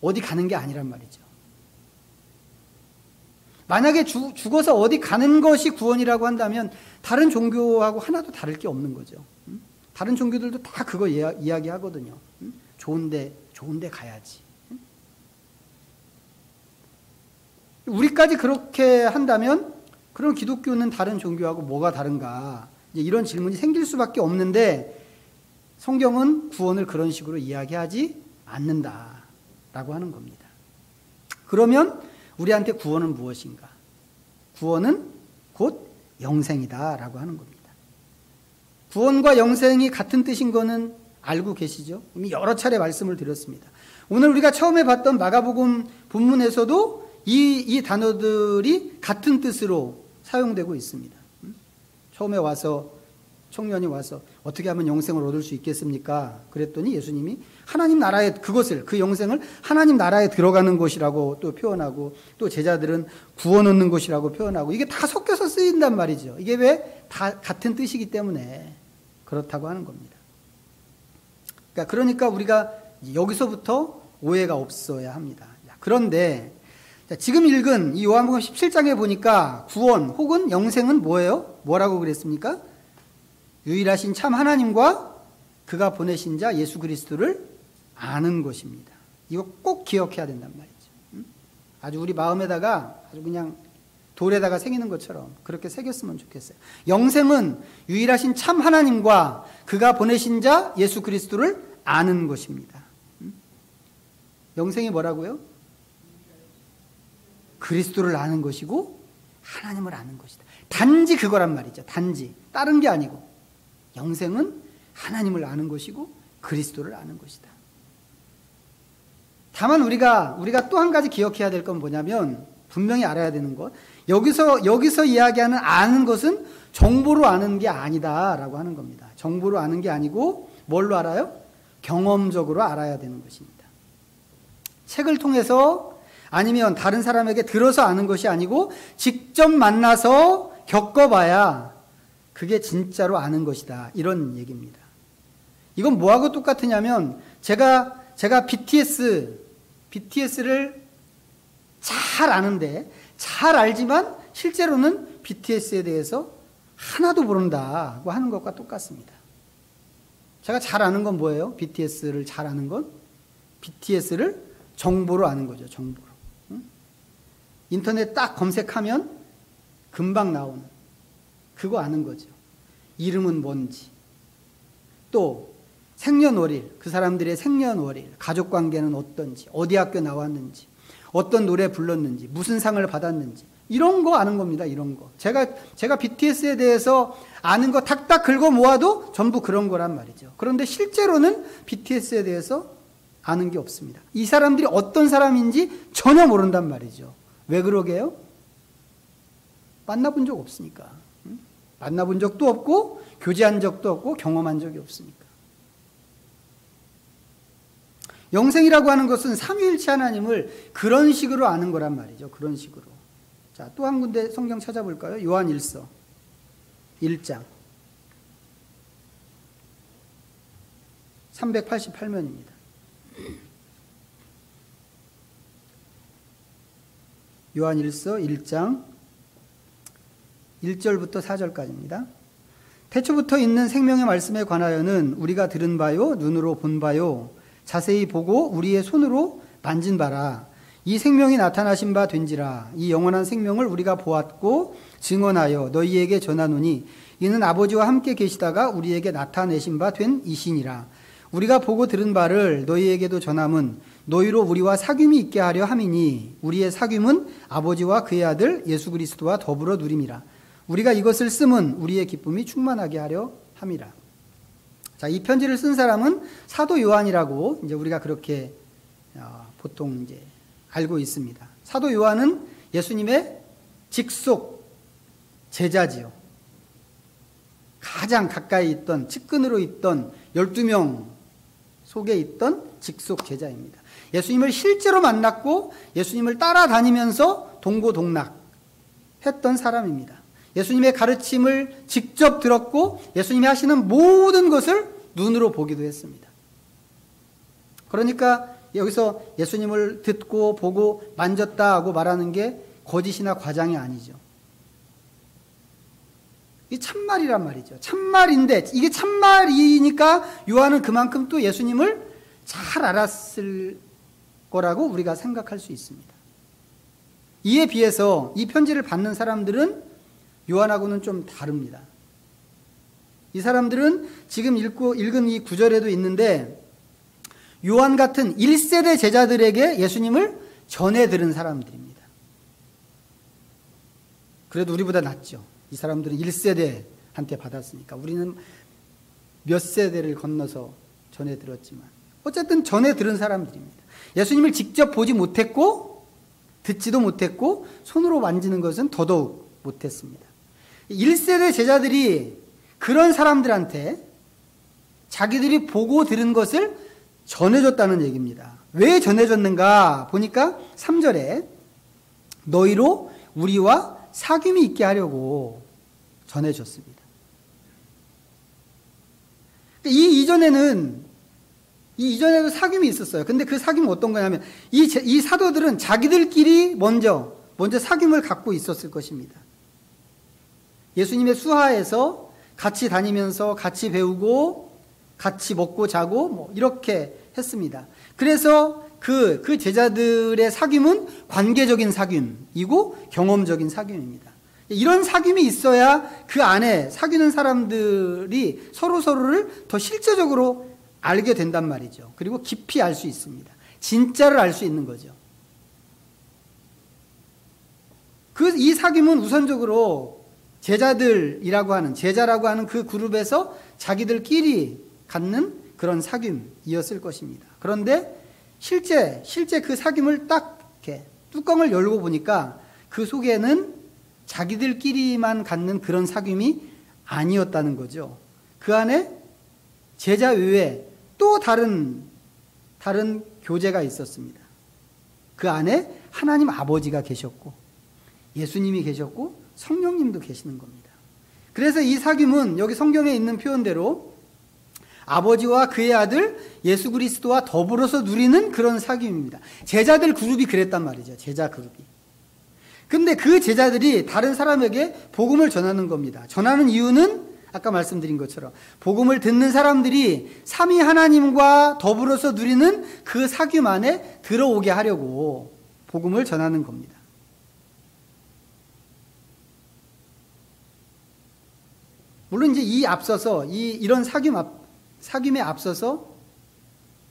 어디 가는 게 아니란 말이죠. 만약에 죽어서 어디 가는 것이 구원이라고 한다면 다른 종교하고 하나도 다를 게 없는 거죠. 다른 종교들도 다 그거 이야기하거든요. 좋은데 가야지. 우리까지 그렇게 한다면 그럼 기독교는 다른 종교하고 뭐가 다른가? 이제 이런 질문이 생길 수밖에 없는데 성경은 구원을 그런 식으로 이야기하지 않는다라고 하는 겁니다. 그러면 우리한테 구원은 무엇인가? 구원은 곧 영생이다라고 하는 겁니다. 구원과 영생이 같은 뜻인 거는 알고 계시죠? 이미 여러 차례 말씀을 드렸습니다. 오늘 우리가 처음에 봤던 마가복음 본문에서도 이 단어들이 같은 뜻으로 사용되고 있습니다. 처음에 청년이 와서 어떻게 하면 영생을 얻을 수 있겠습니까? 그랬더니 예수님이 하나님 나라에 그 영생을 하나님 나라에 들어가는 것이라고 또 표현하고 또 제자들은 구원 얻는 것이라고 표현하고 이게 다 섞여서 쓰인단 말이죠. 이게 왜 다 같은 뜻이기 때문에 그렇다고 하는 겁니다. 그러니까 우리가 여기서부터 오해가 없어야 합니다. 그런데 지금 읽은 이 요한복음 17장에 보니까 구원 혹은 영생은 뭐예요? 뭐라고 그랬습니까? 유일하신 참 하나님과 그가 보내신 자 예수 그리스도를 아는 것입니다. 이거 꼭 기억해야 된단 말이죠. 아주 우리 마음에다가 아주 그냥 돌에다가 새기는 것처럼 그렇게 새겼으면 좋겠어요. 영생은 유일하신 참 하나님과 그가 보내신 자 예수 그리스도를 아는 것입니다. 영생이 뭐라고요? 그리스도를 아는 것이고 하나님을 아는 것이다. 단지 그거란 말이죠. 단지 다른 게 아니고 영생은 하나님을 아는 것이고 그리스도를 아는 것이다. 다만 우리가 또 한 가지 기억해야 될 건 뭐냐면 분명히 알아야 되는 것, 여기서 이야기하는 아는 것은 정보로 아는 게 아니다라고 하는 겁니다. 정보로 아는 게 아니고 뭘로 알아요? 경험적으로 알아야 되는 것입니다. 책을 통해서 아니면 다른 사람에게 들어서 아는 것이 아니고 직접 만나서 겪어봐야 그게 진짜로 아는 것이다. 이런 얘기입니다. 이건 뭐하고 똑같으냐면 제가 BTS를 잘 아는데 잘 알지만 실제로는 BTS에 대해서 하나도 모른다고 하는 것과 똑같습니다. 제가 잘 아는 건 뭐예요? BTS를 잘 아는 건 BTS를 정보로 아는 거죠. 정보로. 인터넷 딱 검색하면 금방 나오는 그거 아는 거죠. 이름은 뭔지, 또 생년월일, 그 사람들의 생년월일, 가족관계는 어떤지, 어디 학교 나왔는지, 어떤 노래 불렀는지, 무슨 상을 받았는지 이런 거 아는 겁니다. 이런 거. 제가 BTS에 대해서 아는 거 탁탁 긁어 모아도 전부 그런 거란 말이죠. 그런데 실제로는 BTS에 대해서 아는 게 없습니다. 이 사람들이 어떤 사람인지 전혀 모른단 말이죠. 왜 그러게요? 만나본 적 없으니까. 만나본 적도 없고 교제한 적도 없고 경험한 적이 없으니까. 영생이라고 하는 것은 삼위일체 하나님을 그런 식으로 아는 거란 말이죠. 그런 식으로. 자, 또 한 군데 성경 찾아볼까요? 요한 1서 1장 388면입니다. 요한 1서 1장 1절부터 4절까지입니다. 태초부터 있는 생명의 말씀에 관하여는 우리가 들은 바요, 눈으로 본 바요, 자세히 보고 우리의 손으로 만진 바라. 이 생명이 나타나신 바 된지라. 이 영원한 생명을 우리가 보았고 증언하여 너희에게 전하노니 이는 아버지와 함께 계시다가 우리에게 나타내신 바 된 이시니라. 우리가 보고 들은 바를 너희에게도 전함은 너희로 우리와 사귐이 있게 하려 함이니 우리의 사귐은 아버지와 그의 아들 예수 그리스도와 더불어 누림이라. 우리가 이것을 쓰면 우리의 기쁨이 충만하게 하려 함이라. 자, 이 편지를 쓴 사람은 사도 요한이라고 이제 우리가 그렇게 보통 이제 알고 있습니다. 사도 요한은 예수님의 직속 제자지요. 가장 가까이 있던, 측근으로 있던 12명 속에 있던 직속 제자입니다. 예수님을 실제로 만났고 예수님을 따라다니면서 동고동락 했던 사람입니다. 예수님의 가르침을 직접 들었고 예수님이 하시는 모든 것을 눈으로 보기도 했습니다. 그러니까 여기서 예수님을 듣고 보고 만졌다 하고 말하는 게 거짓이나 과장이 아니죠. 이게 참말이란 말이죠. 참말인데 이게 참말이니까 요한은 그만큼 또 예수님을 잘 알았을 거라고 우리가 생각할 수 있습니다. 이에 비해서 이 편지를 받는 사람들은 요한하고는 좀 다릅니다. 이 사람들은 지금 읽은 이 구절에도 있는데 요한 같은 1세대 제자들에게 예수님을 전해 들은 사람들입니다. 그래도 우리보다 낫죠. 이 사람들은 1세대한테 받았으니까 우리는 몇 세대를 건너서 전해 들었지만 어쨌든 전해 들은 사람들입니다. 예수님을 직접 보지 못했고 듣지도 못했고 손으로 만지는 것은 더더욱 못했습니다. 1세대 제자들이 그런 사람들한테 자기들이 보고 들은 것을 전해줬다는 얘기입니다. 왜 전해줬는가 보니까 3절에 너희로 우리와 사귐이 있게 하려고 전해줬습니다. 이 이전에도 사귐이 있었어요. 근데 그 사귐은 어떤 거냐면 이 사도들은 자기들끼리 먼저 사귐을 갖고 있었을 것입니다. 예수님의 수하에서 같이 다니면서 같이 배우고 같이 먹고 자고 뭐 이렇게 했습니다. 그래서 그 제자들의 사귐은 관계적인 사귐이고 경험적인 사귐입니다. 이런 사귐이 있어야 그 안에 사귀는 사람들이 서로를 더 실제적으로 알게 된단 말이죠. 그리고 깊이 알 수 있습니다. 진짜를 알 수 있는 거죠. 이 사귐은 우선적으로 제자라고 하는 그 그룹에서 자기들끼리 갖는 그런 사귐이었을 것입니다. 그런데 실제 그 사귐을 딱 이렇게 뚜껑을 열고 보니까 그 속에는 자기들끼리만 갖는 그런 사귐이 아니었다는 거죠. 그 안에 제자 외에 또 다른 교제가 있었습니다. 그 안에 하나님 아버지가 계셨고 예수님이 계셨고 성령님도 계시는 겁니다. 그래서 이 사귐은 여기 성경에 있는 표현대로 아버지와 그의 아들 예수 그리스도와 더불어서 누리는 그런 사귐입니다. 제자들 그룹이 그랬단 말이죠. 제자 그룹이. 근데 그 제자들이 다른 사람에게 복음을 전하는 겁니다. 전하는 이유는 아까 말씀드린 것처럼 복음을 듣는 사람들이 삼위 하나님과 더불어서 누리는 그 사귐 안에 들어오게 하려고 복음을 전하는 겁니다. 물론 이제 이 앞서서 이런 사귐 사귐에 앞서서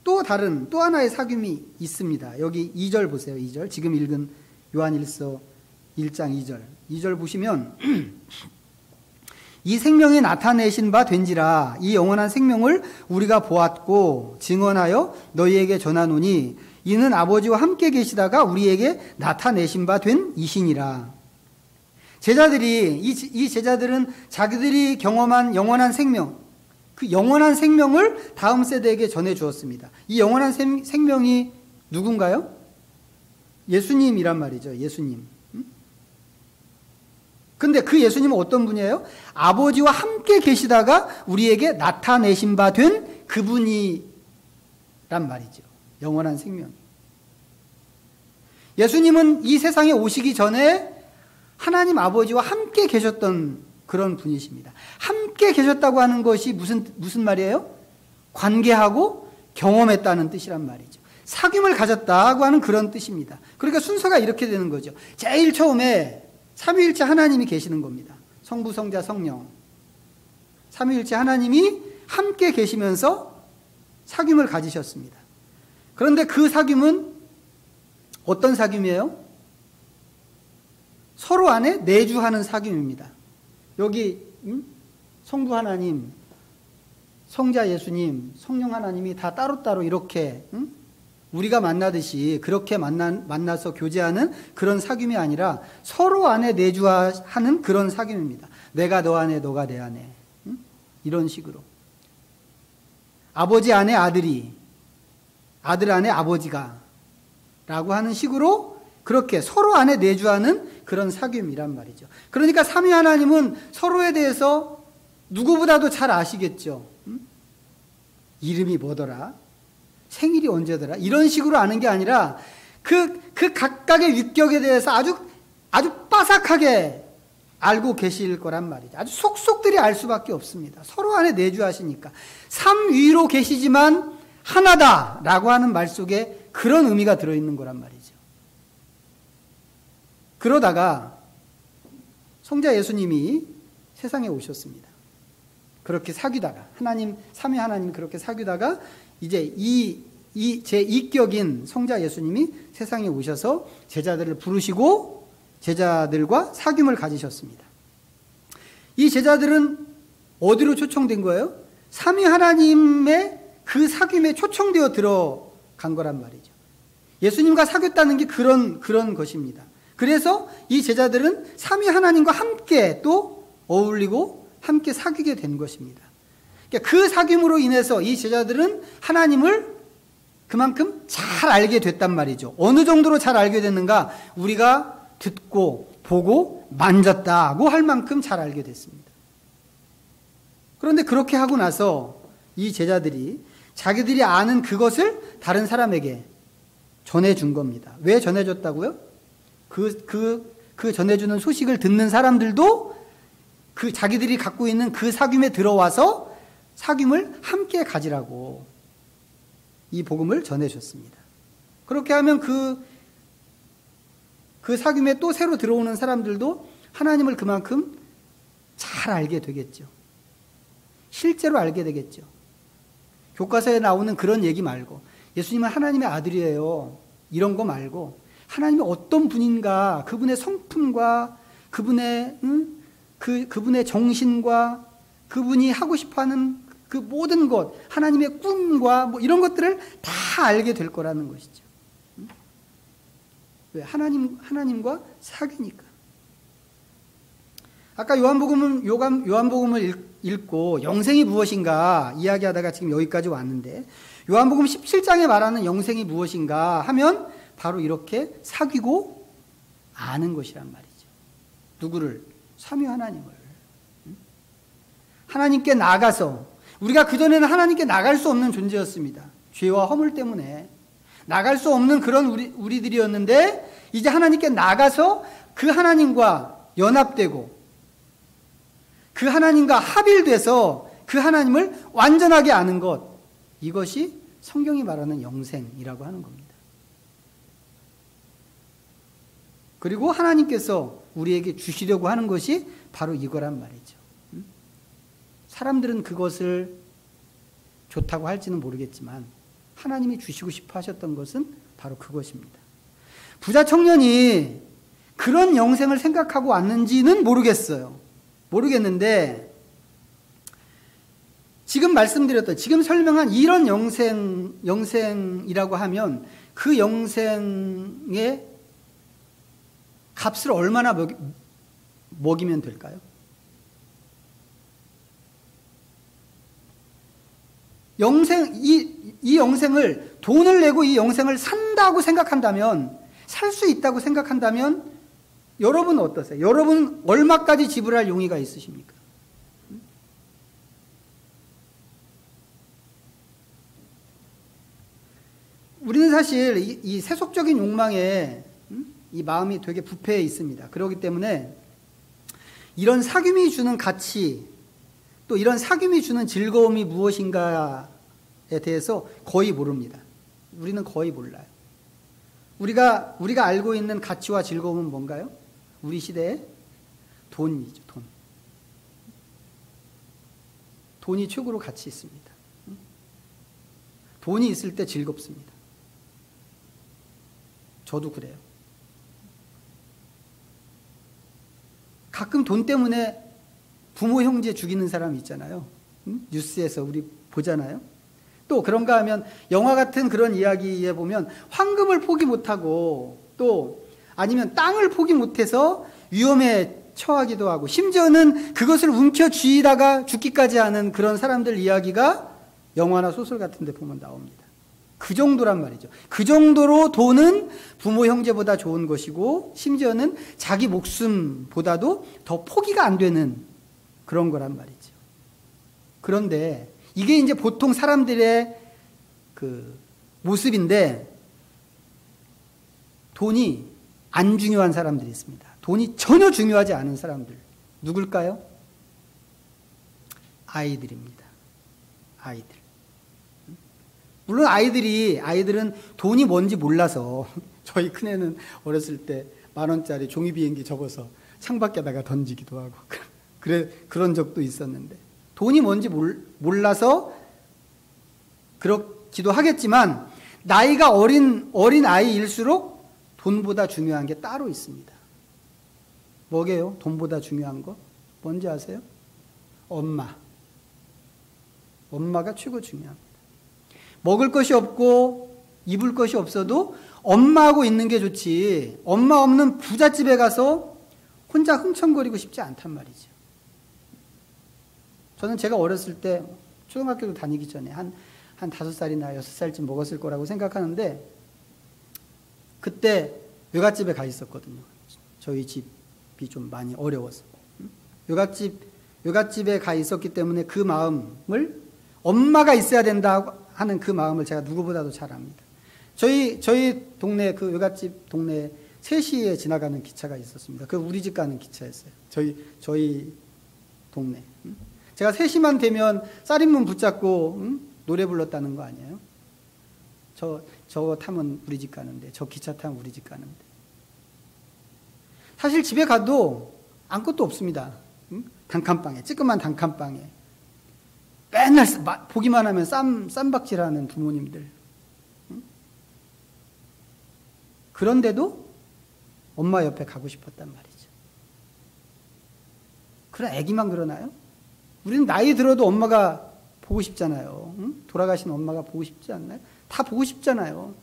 또 하나의 사귐이 있습니다. 여기 2절 보세요. 2절. 지금 읽은 요한일서 1장 2절. 2절 보시면 이 생명이 나타내신 바 된지라 이 영원한 생명을 우리가 보았고 증언하여 너희에게 전하노니 이는 아버지와 함께 계시다가 우리에게 나타내신 바 된 이시니라. 제자들이 이 제자들은 자기들이 경험한 영원한 생명, 그 영원한 생명을 다음 세대에게 전해 주었습니다. 이 영원한 생명이 누군가요? 예수님이란 말이죠. 예수님. 근데 그 예수님은 어떤 분이에요? 아버지와 함께 계시다가 우리에게 나타내신 바 된 그분이란 말이죠. 영원한 생명. 예수님은 이 세상에 오시기 전에 하나님 아버지와 함께 계셨던 그런 분이십니다. 함께 계셨다고 하는 것이 무슨 말이에요? 관계하고 경험했다는 뜻이란 말이죠. 사귐을 가졌다고 하는 그런 뜻입니다. 그러니까 순서가 이렇게 되는 거죠. 제일 처음에 삼위일체 하나님이 계시는 겁니다. 성부, 성자, 성령. 삼위일체 하나님이 함께 계시면서 사귐을 가지셨습니다. 그런데 그 사귐은 어떤 사귐이에요? 서로 안에 내주하는 사귐입니다. 여기 성부 하나님, 성자 예수님, 성령 하나님이 다 따로따로 이렇게 우리가 만나듯이 그렇게 만나서 교제하는 그런 사귐이 아니라 서로 안에 내주하는 그런 사귐입니다. 내가 너 안에, 너가 내 안에. 이런 식으로. 아버지 안에 아들이, 아들 안에 아버지가 라고 하는 식으로 그렇게 서로 안에 내주하는 그런 사귐이란 말이죠. 그러니까 삼위 하나님은 서로에 대해서 누구보다도 잘 아시겠죠. 이름이 뭐더라? 생일이 언제더라? 이런 식으로 아는 게 아니라 그 각각의 위격에 대해서 아주 빠삭하게 알고 계실 거란 말이죠. 아주 속속들이 알 수밖에 없습니다. 서로 안에 내주하시니까. 삼위로 계시지만 하나다라고 하는 말 속에 그런 의미가 들어있는 거란 말이죠. 그러다가 성자 예수님이 세상에 오셨습니다. 그렇게 사귀다가 삼위 하나님 그렇게 사귀다가 이제 제 이격인 성자 예수님이 세상에 오셔서 제자들을 부르시고 제자들과 사귐을 가지셨습니다. 이 제자들은 어디로 초청된 거예요? 삼위 하나님의 그 사귐에 초청되어 들어간 거란 말이죠. 예수님과 사귀었다는 게 그런 것입니다. 그래서 이 제자들은 삼위 하나님과 함께 또 어울리고 함께 사귀게 된 것입니다. 그러니까 그 사귐으로 인해서 이 제자들은 하나님을 그만큼 잘 알게 됐단 말이죠. 어느 정도로 잘 알게 됐는가? 우리가 듣고 보고 만졌다고 할 만큼 잘 알게 됐습니다. 그런데 그렇게 하고 나서 이 제자들이 자기들이 아는 그것을 다른 사람에게 전해준 겁니다. 왜 전해줬다고요? 그 전해주는 소식을 듣는 사람들도 그 자기들이 갖고 있는 그 사귐에 들어와서 사귐을 함께 가지라고 이 복음을 전해줬습니다. 그렇게 하면 그 사귐에 또 새로 들어오는 사람들도 하나님을 그만큼 잘 알게 되겠죠. 실제로 알게 되겠죠. 교과서에 나오는 그런 얘기 말고 예수님은 하나님의 아들이에요. 이런 거 말고 하나님이 어떤 분인가, 그분의 성품과 그분의 정신과 그분이 하고 싶어하는 그 모든 것, 하나님의 꿈과 뭐 이런 것들을 다 알게 될 거라는 것이죠. 왜? 하나님과 사귀니까. 아까 요한복음을 읽고 영생이 무엇인가 이야기하다가 지금 여기까지 왔는데 요한복음 17장에 말하는 영생이 무엇인가 하면 바로 이렇게 사귀고 아는 것이란 말이죠. 누구를? 삼위 하나님을. 하나님께 나가서 우리가 그전에는 하나님께 나갈 수 없는 존재였습니다. 죄와 허물 때문에 나갈 수 없는 그런 우리들이었는데 이제 하나님께 나가서 그 하나님과 연합되고 그 하나님과 합일돼서 그 하나님을 완전하게 아는 것, 이것이 성경이 말하는 영생이라고 하는 겁니다. 그리고 하나님께서 우리에게 주시려고 하는 것이 바로 이거란 말이죠. 사람들은 그것을 좋다고 할지는 모르겠지만 하나님이 주시고 싶어 하셨던 것은 바로 그것입니다. 부자 청년이 그런 영생을 생각하고 왔는지는 모르겠는데 지금 말씀드렸던, 지금 설명한 이런 영생이라고 하면 그 영생의 값을 얼마나 먹이면 될까요? 이 영생을, 돈을 내고 이 영생을 산다고 생각한다면, 살 수 있다고 생각한다면, 여러분 어떠세요? 여러분 얼마까지 지불할 용의가 있으십니까? 우리는 사실 이 세속적인 욕망에 이 마음이 되게 부패해 있습니다. 그렇기 때문에 이런 사귐이 주는 가치, 또 이런 사귐이 주는 즐거움이 무엇인가에 대해서 거의 모릅니다. 우리는 거의 몰라요. 우리가 알고 있는 가치와 즐거움은 뭔가요? 우리 시대의 돈이죠, 돈. 돈이 최고로 가치 있습니다. 돈이 있을 때 즐겁습니다. 저도 그래요. 가끔 돈 때문에 부모 형제 죽이는 사람 있잖아요. 뉴스에서 우리 보잖아요. 또 그런가 하면 영화 같은 그런 이야기에 보면 황금을 포기 못하고 또 아니면 땅을 포기 못해서 위험에 처하기도 하고 심지어는 그것을 움켜쥐다가 죽기까지 하는 그런 사람들 이야기가 영화나 소설 같은 데 보면 나옵니다. 그 정도란 말이죠. 그 정도로 돈은 부모 형제보다 좋은 것이고 심지어는 자기 목숨보다도 더 포기가 안 되는 그런 거란 말이죠. 그런데 이게 이제 보통 사람들의 그 모습인데 돈이 안 중요한 사람들이 있습니다. 돈이 전혀 중요하지 않은 사람들. 누굴까요? 아이들입니다. 아이들. 물론 아이들은 돈이 뭔지 몰라서 저희 큰애는 어렸을 때 10,000원짜리 종이 비행기 접어서 창밖에다가 던지기도 하고 그런 적도 있었는데 돈이 뭔지 몰라서 그렇기도 하겠지만 나이가 어린 아이일수록 돈보다 중요한 게 따로 있습니다. 뭐게요? 돈보다 중요한 거? 뭔지 아세요? 엄마가 최고 중요합니다. 먹을 것이 없고 입을 것이 없어도 엄마하고 있는 게 좋지 엄마 없는 부잣집에 가서 혼자 흥청거리고 싶지 않단 말이죠. 저는 제가 어렸을 때 초등학교도 다니기 전에 한 5살이나 6살쯤 먹었을 거라고 생각하는데 그때 외갓집에 가 있었거든요. 저희 집이 좀 많이 어려워서 외갓집에 가 있었기 때문에 그 마음을 엄마가 있어야 된다 하는 그 마음을 제가 누구보다도 잘 압니다. 저희 동네 그 외갓집 동네에 3시에 지나가는 기차가 있었습니다. 그 우리 집 가는 기차였어요. 저희 동네. 제가 3시만 되면 쌀인문 붙잡고 노래 불렀다는 거 아니에요? 저 타면 우리 집 가는데, 저 기차 타면 우리 집 가는데. 사실 집에 가도 아무것도 없습니다. 단칸방에, 찌끄만 단칸방에. 맨날 보기만 하면 쌈박질하는 부모님들. 그런데도 엄마 옆에 가고 싶었단 말이죠. 그런 애기만 그러나요? 우리는 나이 들어도 엄마가 보고 싶잖아요. 돌아가신 엄마가 보고 싶지 않나요? 다 보고 싶잖아요.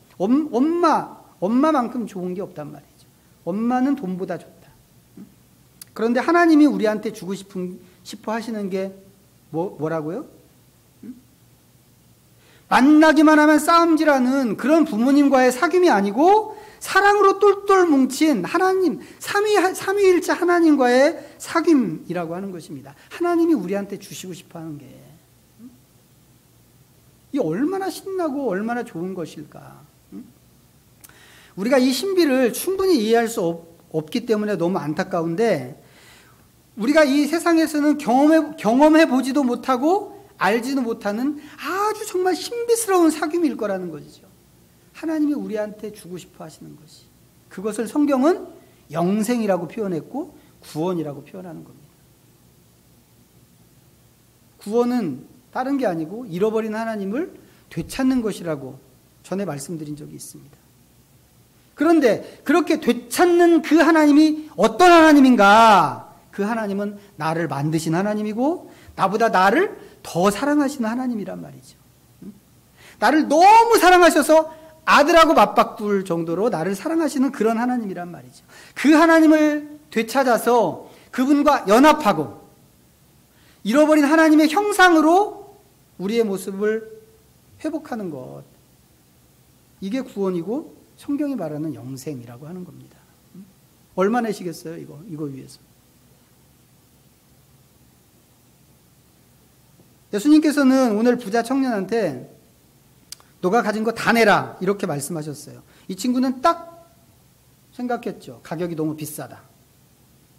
엄마만큼 좋은 게 없단 말이죠. 엄마는 돈보다 좋다. 그런데 하나님이 우리한테 주고 싶어 하시는 게 뭐라고요? 만나기만 하면 싸움질하는 그런 부모님과의 사귐이 아니고 사랑으로 똘똘 뭉친 하나님, 삼위일체 하나님과의 사귐이라고 하는 것입니다. 하나님이 우리한테 주시고 싶어 하는 게 이 얼마나 신나고 얼마나 좋은 것일까. 우리가 이 신비를 충분히 이해할 수 없기 때문에 너무 안타까운데 우리가 이 세상에서는 경험해 보지도 못하고 알지도 못하는 아주 정말 신비스러운 사귐일 거라는 것이죠. 하나님이 우리한테 주고 싶어 하시는 것이. 그것을 성경은 영생이라고 표현했고 구원이라고 표현하는 겁니다. 구원은 다른 게 아니고 잃어버린 하나님을 되찾는 것이라고 전에 말씀드린 적이 있습니다. 그런데 그렇게 되찾는 그 하나님이 어떤 하나님인가? 그 하나님은 나를 만드신 하나님이고 나보다 나를 더 사랑하시는 하나님이란 말이죠. 나를 너무 사랑하셔서 아들하고 맞바꿀 정도로 나를 사랑하시는 그런 하나님이란 말이죠. 그 하나님을 되찾아서 그분과 연합하고 잃어버린 하나님의 형상으로 우리의 모습을 회복하는 것, 이게 구원이고 성경이 말하는 영생이라고 하는 겁니다. 얼마 내시겠어요? 이거 위해서. 예수님께서는 오늘 부자 청년한테 너가 가진 거 다 내라 이렇게 말씀하셨어요. 이 친구는 딱 생각했죠. 가격이 너무 비싸다.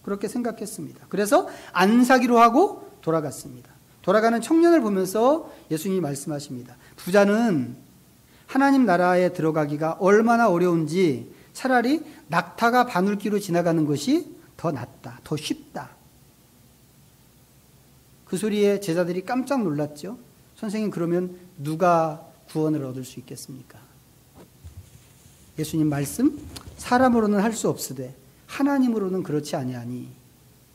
그렇게 생각했습니다. 그래서 안 사기로 하고 돌아갔습니다. 돌아가는 청년을 보면서 예수님이 말씀하십니다. 부자는 하나님 나라에 들어가기가 얼마나 어려운지 차라리 낙타가 바늘기로 지나가는 것이 더 낫다, 더 쉽다. 그 소리에 제자들이 깜짝 놀랐죠. 선생님, 그러면 누가 구원을 얻을 수 있겠습니까? 예수님 말씀, 사람으로는 할 수 없으되 하나님으로는 그렇지 아니하니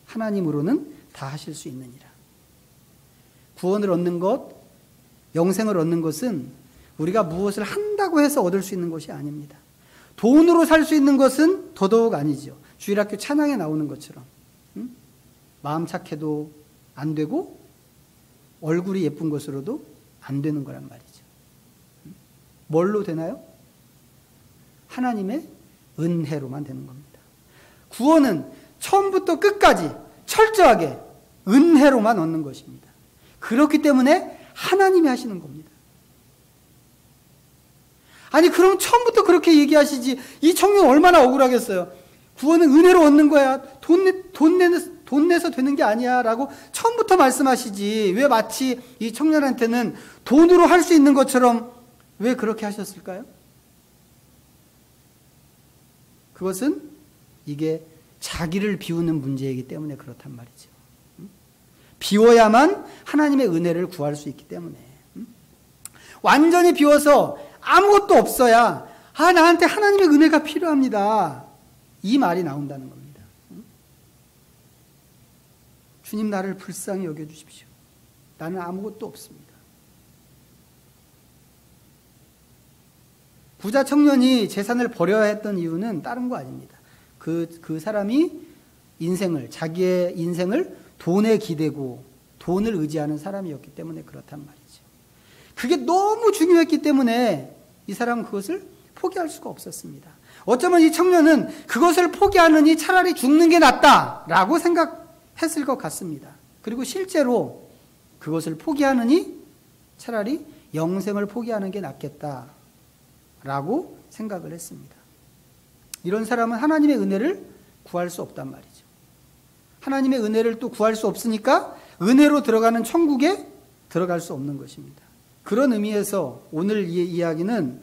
하나님으로는 다 하실 수 있느니라. 구원을 얻는 것, 영생을 얻는 것은 우리가 무엇을 한다고 해서 얻을 수 있는 것이 아닙니다. 돈으로 살 수 있는 것은 더더욱 아니죠. 주일학교 찬양에 나오는 것처럼 마음 착해도 안 되고 얼굴이 예쁜 것으로도 안 되는 거란 말이죠. 뭘로 되나요? 하나님의 은혜로만 되는 겁니다. 구원은 처음부터 끝까지 철저하게 은혜로만 얻는 것입니다. 그렇기 때문에 하나님이 하시는 겁니다. 아니, 그럼 처음부터 그렇게 얘기하시지. 이 청년 얼마나 억울하겠어요. 구원은 은혜로 얻는 거야. 돈 내서 되는 게 아니야. 라고 처음부터 말씀하시지. 왜 마치 이 청년한테는 돈으로 할 수 있는 것처럼 왜 그렇게 하셨을까요? 그것은 이게 자기를 비우는 문제이기 때문에 그렇단 말이죠. 비워야만 하나님의 은혜를 구할 수 있기 때문에. 완전히 비워서 아무것도 없어야 나한테 하나님의 은혜가 필요합니다. 이 말이 나온다는 겁니다. 주님, 나를 불쌍히 여겨주십시오. 나는 아무것도 없습니다. 부자 청년이 재산을 버려야 했던 이유는 다른 거 아닙니다. 그 사람이 자기의 인생을 돈에 기대고 돈을 의지하는 사람이었기 때문에 그렇단 말이죠. 그게 너무 중요했기 때문에 이 사람은 그것을 포기할 수가 없었습니다. 어쩌면 이 청년은 그것을 포기하느니 차라리 죽는 게 낫다라고 생각했을 것 같습니다. 그리고 실제로 그것을 포기하느니 차라리 영생을 포기하는 게 낫겠다라고 생각을 했습니다. 이런 사람은 하나님의 은혜를 구할 수 없단 말이죠. 하나님의 은혜를 또 구할 수 없으니까 은혜로 들어가는 천국에 들어갈 수 없는 것입니다. 그런 의미에서 오늘 이 이야기는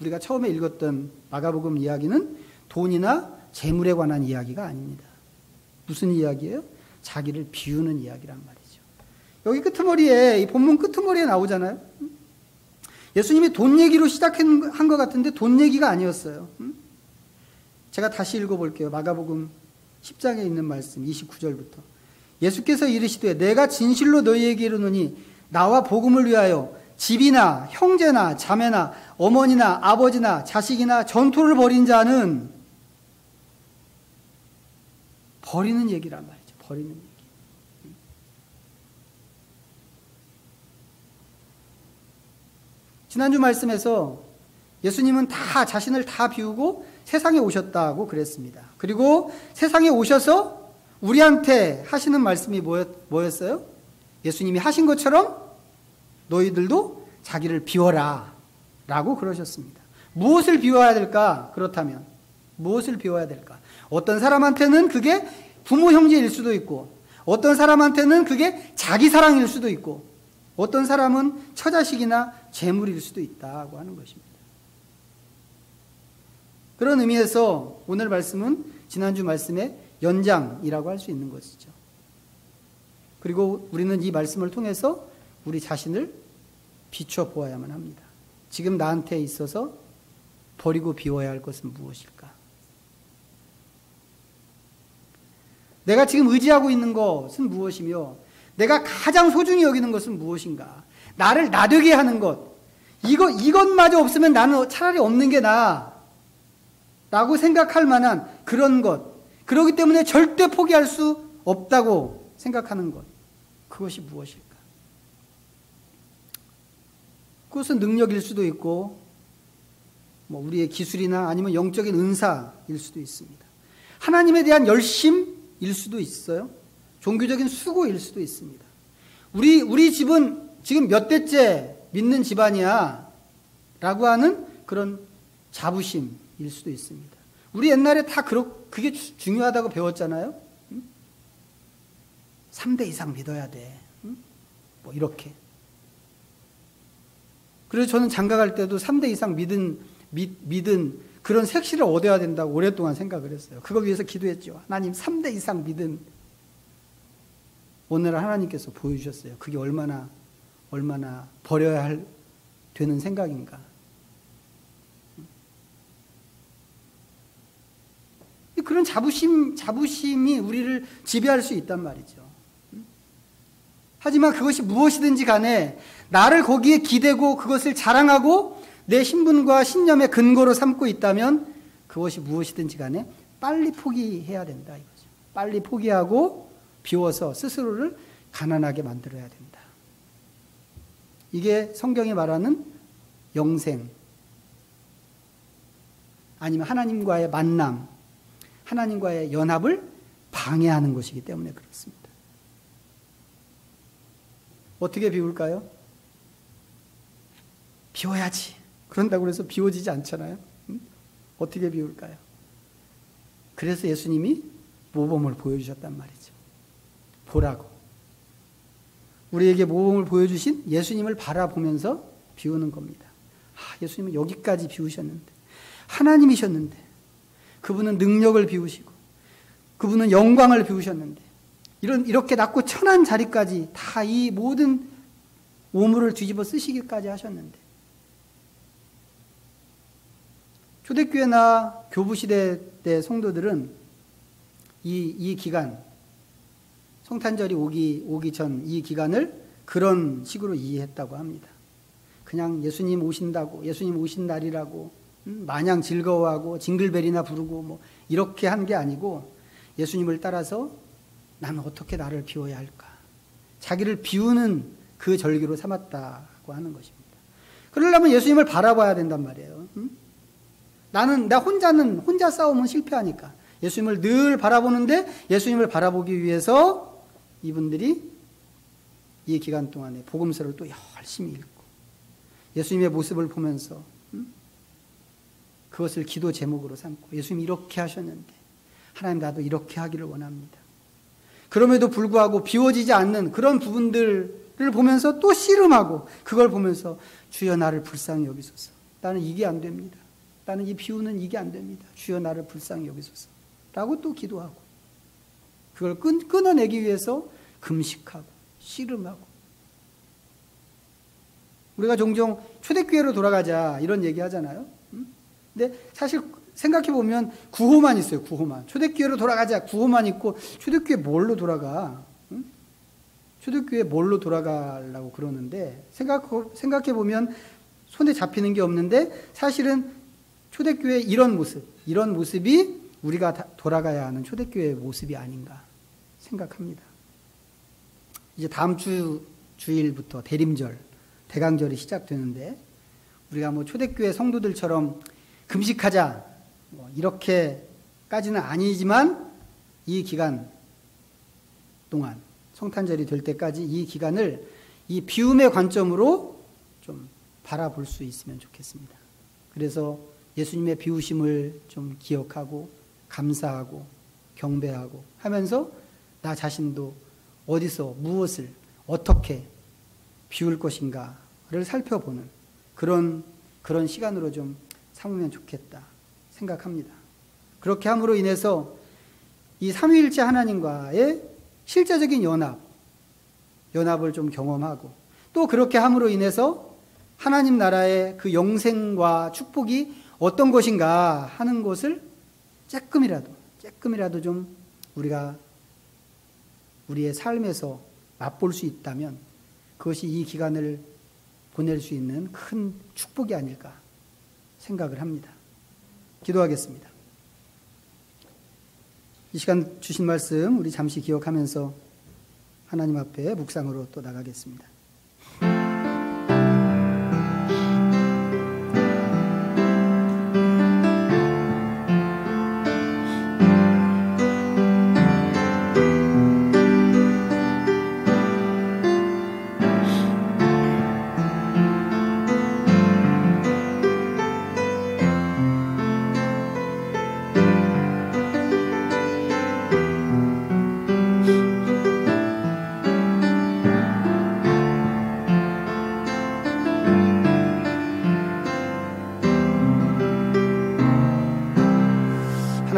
우리가 처음에 읽었던 마가복음 이야기는 돈이나 재물에 관한 이야기가 아닙니다. 무슨 이야기예요? 자기를 비우는 이야기란 말이죠. 여기 끄트머리에, 이 본문 끄트머리에 나오잖아요. 예수님이 돈 얘기로 시작한 것 같은데 돈 얘기가 아니었어요. 제가 다시 읽어볼게요. 마가복음 10장에 있는 말씀 29절부터. 예수께서 이르시되 내가 진실로 너희에게 이르노니 나와 복음을 위하여 집이나 형제나 자매나 어머니나 아버지나 자식이나 전토를 벌인 자는, 버리는 얘기란 말이죠. 버리는 얘기. 지난주 말씀에서 예수님은 자신을 다 비우고 세상에 오셨다고 그랬습니다. 그리고 세상에 오셔서 우리한테 하시는 말씀이 뭐였어요? 예수님이 하신 것처럼 너희들도 자기를 비워라 라고 그러셨습니다. 무엇을 비워야 될까? 그렇다면 무엇을 비워야 될까? 어떤 사람한테는 그게 부모 형제일 수도 있고, 어떤 사람한테는 그게 자기 사랑일 수도 있고, 어떤 사람은 처자식이나 재물일 수도 있다고 하는 것입니다. 그런 의미에서 오늘 말씀은 지난주 말씀의 연장이라고 할 수 있는 것이죠. 그리고 우리는 이 말씀을 통해서 우리 자신을 비춰보아야만 합니다. 지금 나한테 있어서 버리고 비워야 할 것은 무엇일까? 내가 지금 의지하고 있는 것은 무엇이며 내가 가장 소중히 여기는 것은 무엇인가? 나를 나되게 하는 것, 이것마저 없으면 나는 차라리 없는 게 나아 라고 생각할 만한 그런 것, 그렇기 때문에 절대 포기할 수 없다고 생각하는 것, 그것이 무엇일까? 그것은 능력일 수도 있고 우리의 기술이나 아니면 영적인 은사일 수도 있습니다. 하나님에 대한 열심일 수도 있어요. 종교적인 수고일 수도 있습니다. 우리 집은 지금 몇 대째 믿는 집안이야 라고 하는 그런 자부심일 수도 있습니다. 우리 옛날에 다 그게 중요하다고 배웠잖아요. 3대 이상 믿어야 돼. 이렇게. 그래서 저는 장가 갈 때도 3대 이상 믿은 그런 색시를 얻어야 된다고 오랫동안 생각을 했어요. 그걸 위해서 기도했죠. 하나님 3대 이상 믿은 오늘 하나님께서 보여주셨어요. 그게 얼마나 버려야 되는 생각인가. 그런 자부심이 우리를 지배할 수 있단 말이죠. 하지만 그것이 무엇이든지 간에 나를 거기에 기대고 그것을 자랑하고 내 신분과 신념의 근거로 삼고 있다면 그것이 무엇이든지 간에 빨리 포기해야 된다 이거죠. 빨리 포기하고 비워서 스스로를 가난하게 만들어야 된다. 이게 성경이 말하는 영생, 아니면 하나님과의 만남, 하나님과의 연합을 방해하는 것이기 때문에 그렇습니다. 어떻게 비울까요? 비워야지. 그런다고 해서 비워지지 않잖아요. 어떻게 비울까요? 그래서 예수님이 모범을 보여주셨단 말이죠. 보라고. 우리에게 모범을 보여주신 예수님을 바라보면서 비우는 겁니다. 예수님은 여기까지 비우셨는데, 하나님이셨는데, 그분은 능력을 비우시고 그분은 영광을 비우셨는데, 이렇게 낮고 천한 자리까지 다 이 모든 오물을 뒤집어 쓰시기까지 하셨는데, 초대교회나 교부시대 때 성도들은 이 기간, 성탄절이 오기 전 이 기간을 그런 식으로 이해했다고 합니다. 그냥 예수님 오신다고, 예수님 오신 날이라고 마냥 즐거워하고 징글벨이나 부르고 이렇게 한 게 아니고, 예수님을 따라서 나는 어떻게 나를 비워야 할까? 자기를 비우는 그 절기로 삼았다고 하는 것입니다. 그러려면 예수님을 바라봐야 된단 말이에요. 나 혼자 싸우면 실패하니까 예수님을 늘 바라보는데, 예수님을 바라보기 위해서 이분들이 이 기간 동안에 복음서를 또 열심히 읽고 예수님의 모습을 보면서 그것을 기도 제목으로 삼고, 예수님이 이렇게 하셨는데 하나님 나도 이렇게 하기를 원합니다. 그럼에도 불구하고 비워지지 않는 그런 부분들을 보면서 또 씨름하고, 그걸 보면서 주여 나를 불쌍히 여기소서. 나는 이게 안 됩니다. 나는 이 비우는 이게 안 됩니다. 주여 나를 불쌍히 여기소서. 라고 또 기도하고, 그걸 끊어내기 위해서 금식하고 씨름하고. 우리가 종종 초대교회로 돌아가자 이런 얘기 하잖아요. 근데 사실 생각해보면 구호만 있어요. 구호만. 초대교회로 돌아가자. 구호만 있고, 초대교회 뭘로 돌아가? 초대교회 뭘로 돌아가려고 그러는데, 생각해보면 손에 잡히는 게 없는데, 사실은 초대교회 이런 모습이 우리가 돌아가야 하는 초대교회의 모습이 아닌가 생각합니다. 이제 다음 주일부터 대림절, 대강절이 시작되는데, 우리가 초대교회 성도들처럼 금식하자 이렇게까지는 아니지만, 이 기간 동안 성탄절이 될 때까지 이 기간을 이 비움의 관점으로 좀 바라볼 수 있으면 좋겠습니다. 그래서 예수님의 비우심을 좀 기억하고 감사하고 경배하고 하면서 나 자신도 어디서 무엇을 어떻게 비울 것인가를 살펴보는 그런 시간으로 좀 삼으면 좋겠다 생각합니다. 그렇게 함으로 인해서 이 삼위일체 하나님과의 실제적인 연합을 좀 경험하고, 또 그렇게 함으로 인해서 하나님 나라의 그 영생과 축복이 어떤 것인가 하는 것을 조금이라도 좀 우리가 우리의 삶에서 맛볼 수 있다면 그것이 이 기간을 보낼 수 있는 큰 축복이 아닐까 생각을 합니다. 기도하겠습니다. 이 시간 주신 말씀 우리 잠시 기억하면서 하나님 앞에 묵상으로 또 나가겠습니다.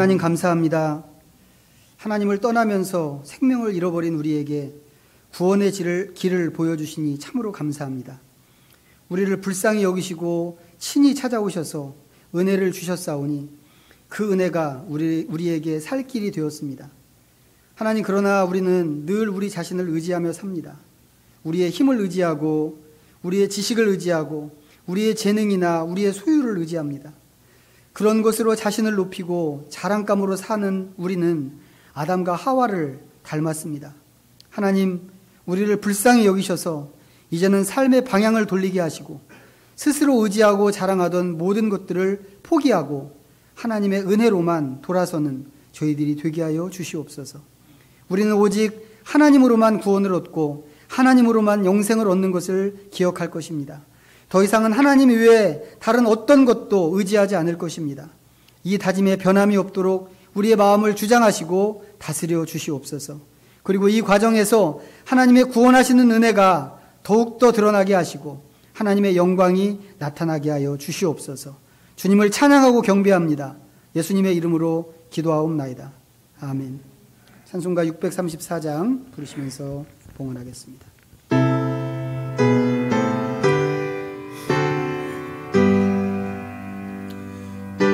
하나님 감사합니다. 하나님을 떠나면서 생명을 잃어버린 우리에게 구원의 길을 보여주시니 참으로 감사합니다. 우리를 불쌍히 여기시고 친히 찾아오셔서 은혜를 주셨사오니 그 은혜가 우리에게 살 길이 되었습니다. 하나님, 그러나 우리는 늘 우리 자신을 의지하며 삽니다. 우리의 힘을 의지하고 우리의 지식을 의지하고 우리의 재능이나 우리의 소유를 의지합니다. 그런 것으로 자신을 높이고 자랑감으로 사는 우리는 아담과 하와를 닮았습니다. 하나님, 우리를 불쌍히 여기셔서 이제는 삶의 방향을 돌리게 하시고 스스로 의지하고 자랑하던 모든 것들을 포기하고 하나님의 은혜로만 돌아서는 저희들이 되게 하여 주시옵소서. 우리는 오직 하나님으로만 구원을 얻고 하나님으로만 영생을 얻는 것을 기억할 것입니다. 더 이상은 하나님 외에 다른 어떤 것도 의지하지 않을 것입니다. 이 다짐에 변함이 없도록 우리의 마음을 주장하시고 다스려 주시옵소서. 그리고 이 과정에서 하나님의 구원하시는 은혜가 더욱더 드러나게 하시고 하나님의 영광이 나타나게 하여 주시옵소서. 주님을 찬양하고 경배합니다. 예수님의 이름으로 기도하옵나이다. 아멘. 찬송가 634장 부르시면서 봉헌하겠습니다.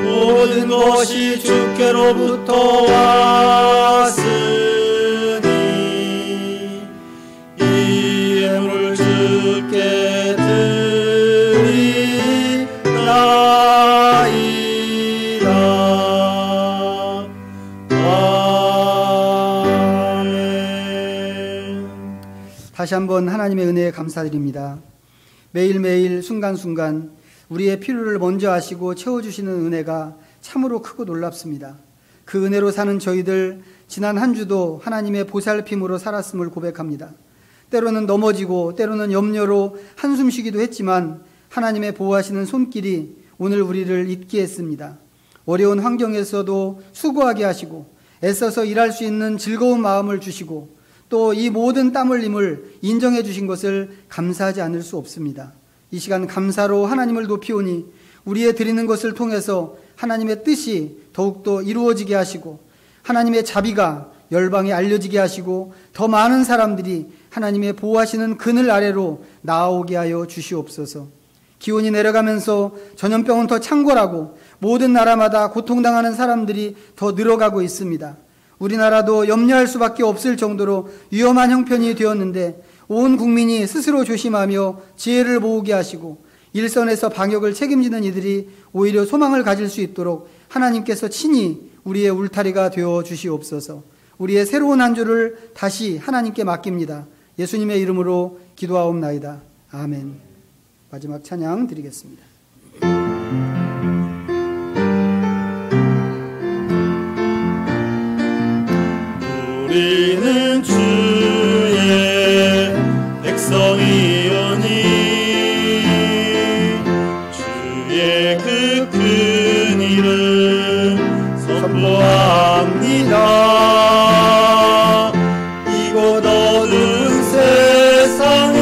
모든 것이 주께로부터 왔으니 이 예물 주께 드리나이다. 아멘. 다시 한번 하나님의 은혜에 감사드립니다. 매일매일 순간순간 우리의 필요를 먼저 아시고 채워주시는 은혜가 참으로 크고 놀랍습니다. 그 은혜로 사는 저희들 지난 한 주도 하나님의 보살핌으로 살았음을 고백합니다. 때로는 넘어지고 때로는 염려로 한숨 쉬기도 했지만 하나님의 보호하시는 손길이 오늘 우리를 잊게 했습니다. 어려운 환경에서도 수고하게 하시고 애써서 일할 수 있는 즐거운 마음을 주시고 또 이 모든 땀 흘림을 인정해 주신 것을 감사하지 않을 수 없습니다. 이 시간 감사로 하나님을 높이오니 우리의 드리는 것을 통해서 하나님의 뜻이 더욱더 이루어지게 하시고 하나님의 자비가 열방에 알려지게 하시고 더 많은 사람들이 하나님의 보호하시는 그늘 아래로 나아오게 하여 주시옵소서. 기온이 내려가면서 전염병은 더 창궐하고 모든 나라마다 고통당하는 사람들이 더 늘어가고 있습니다. 우리나라도 염려할 수밖에 없을 정도로 위험한 형편이 되었는데 온 국민이 스스로 조심하며 지혜를 모으게 하시고 일선에서 방역을 책임지는 이들이 오히려 소망을 가질 수 있도록 하나님께서 친히 우리의 울타리가 되어 주시옵소서. 우리의 새로운 한 주를 다시 하나님께 맡깁니다. 예수님의 이름으로 기도하옵나이다. 아멘. 마지막 찬양 드리겠습니다. 우리는 주의 백성이오니 주의 그 큰 이름 선포합니다. 이곳 어두운 세상에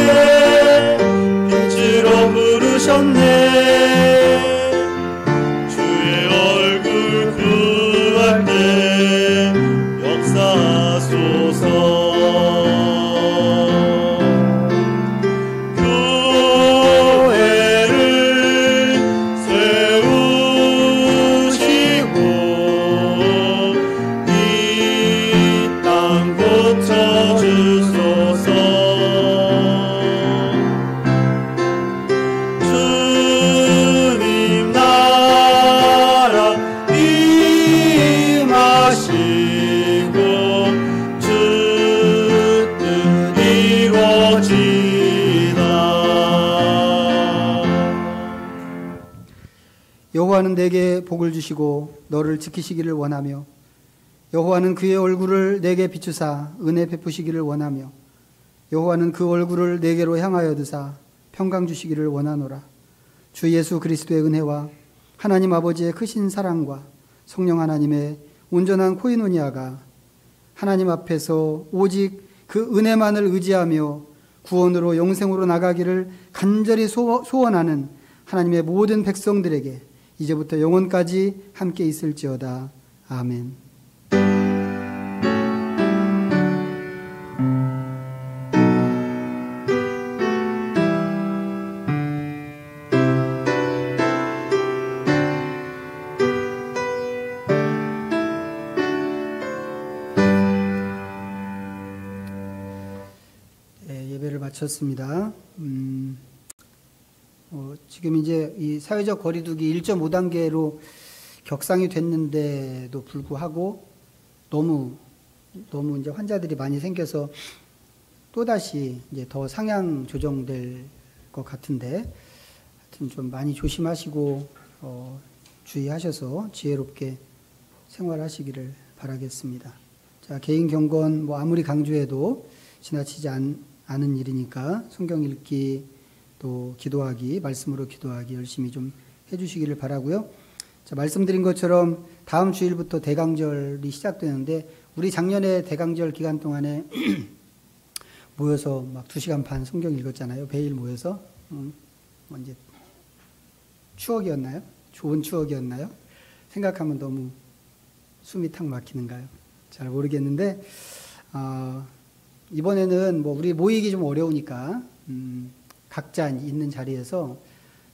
빛으로 부르셨네. 주의 얼굴 구할 때 역사소서. 여호와는 내게 복을 주시고 너를 지키시기를 원하며 여호와는 그의 얼굴을 내게 비추사 은혜 베푸시기를 원하며 여호와는 그 얼굴을 내게로 향하여 드사 평강 주시기를 원하노라. 주 예수 그리스도의 은혜와 하나님 아버지의 크신 사랑과 성령 하나님의 온전한 코이노니아가 하나님 앞에서 오직 그 은혜만을 의지하며 구원으로 영생으로 나가기를 간절히 소원하는 하나님의 모든 백성들에게 이제부터 영원까지 함께 있을지어다. 아멘. 예배를 마쳤습니다. 지금 이제 이 사회적 거리두기 1.5단계로 격상이 됐는데도 불구하고 너무 이제 환자들이 많이 생겨서 또다시 이제 더 상향 조정될 것 같은데, 하여튼 좀 많이 조심하시고 주의하셔서 지혜롭게 생활하시기를 바라겠습니다. 자, 개인 경건 아무리 강조해도 지나치지 않은 일이니까 성경 읽기 또 기도하기, 말씀으로 기도하기 열심히 좀 해주시기를 바라고요. 자, 말씀드린 것처럼 다음 주일부터 대강절이 시작되는데, 우리 작년에 대강절 기간 동안에 모여서 막 2시간 반 성경 읽었잖아요. 매일 모여서. 이제 추억이었나요? 좋은 추억이었나요? 생각하면 너무 숨이 탁 막히는가요? 잘 모르겠는데, 이번에는 우리 모이기 좀 어려우니까 각자 있는 자리에서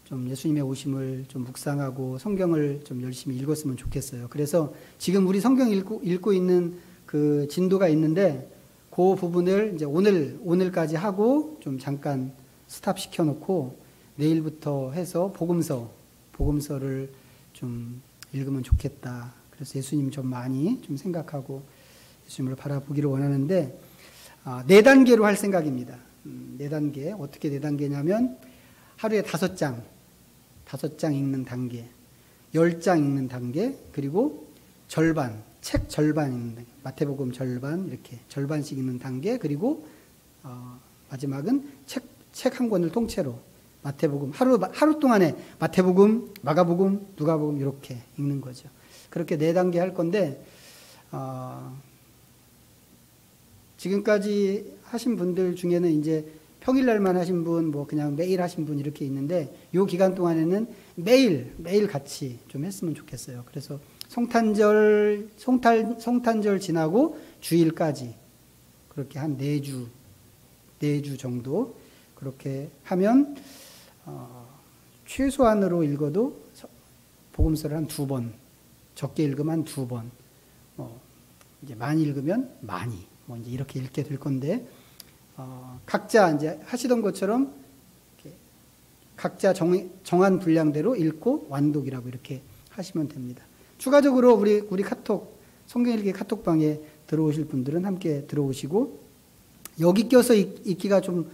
좀 예수님의 오심을 좀 묵상하고 성경을 좀 열심히 읽었으면 좋겠어요. 그래서 지금 우리 성경 읽고 있는 그 진도가 있는데, 그 부분을 이제 오늘까지 하고 좀 잠깐 스탑 시켜놓고 내일부터 해서 복음서를 좀 읽으면 좋겠다. 그래서 예수님 좀 많이 좀 생각하고 예수님을 바라보기를 원하는데, 4단계로 할 생각입니다. 4단계. 어떻게 4단계냐면, 하루에 5장 읽는 단계, 10장 읽는 단계, 그리고 책 절반 읽는 단계, 마태복음 절반, 이렇게 절반씩 읽는 단계, 그리고 마지막은 책 한 권을 통째로 마태복음, 하루 동안에 마태복음, 마가복음, 누가복음 이렇게 읽는 거죠. 그렇게 4단계 할 건데, 지금까지 하신 분들 중에는 이제 평일날만 하신 분, 그냥 매일 하신 분 이렇게 있는데, 요 기간 동안에는 매일 같이 좀 했으면 좋겠어요. 그래서 성탄절 지나고 주일까지 그렇게 한 4주 정도 그렇게 하면, 최소한으로 읽어도 복음서를 한 2번, 적게 읽으면 한 2번, 이제 많이 읽으면 많이, 이제 이렇게 읽게 될 건데, 각자 이제 하시던 것처럼 이렇게 각자 정한 분량대로 읽고 완독이라고 이렇게 하시면 됩니다. 추가적으로 우리 카톡, 성경읽기 카톡방에 들어오실 분들은 함께 들어오시고, 여기 껴서 읽기가 좀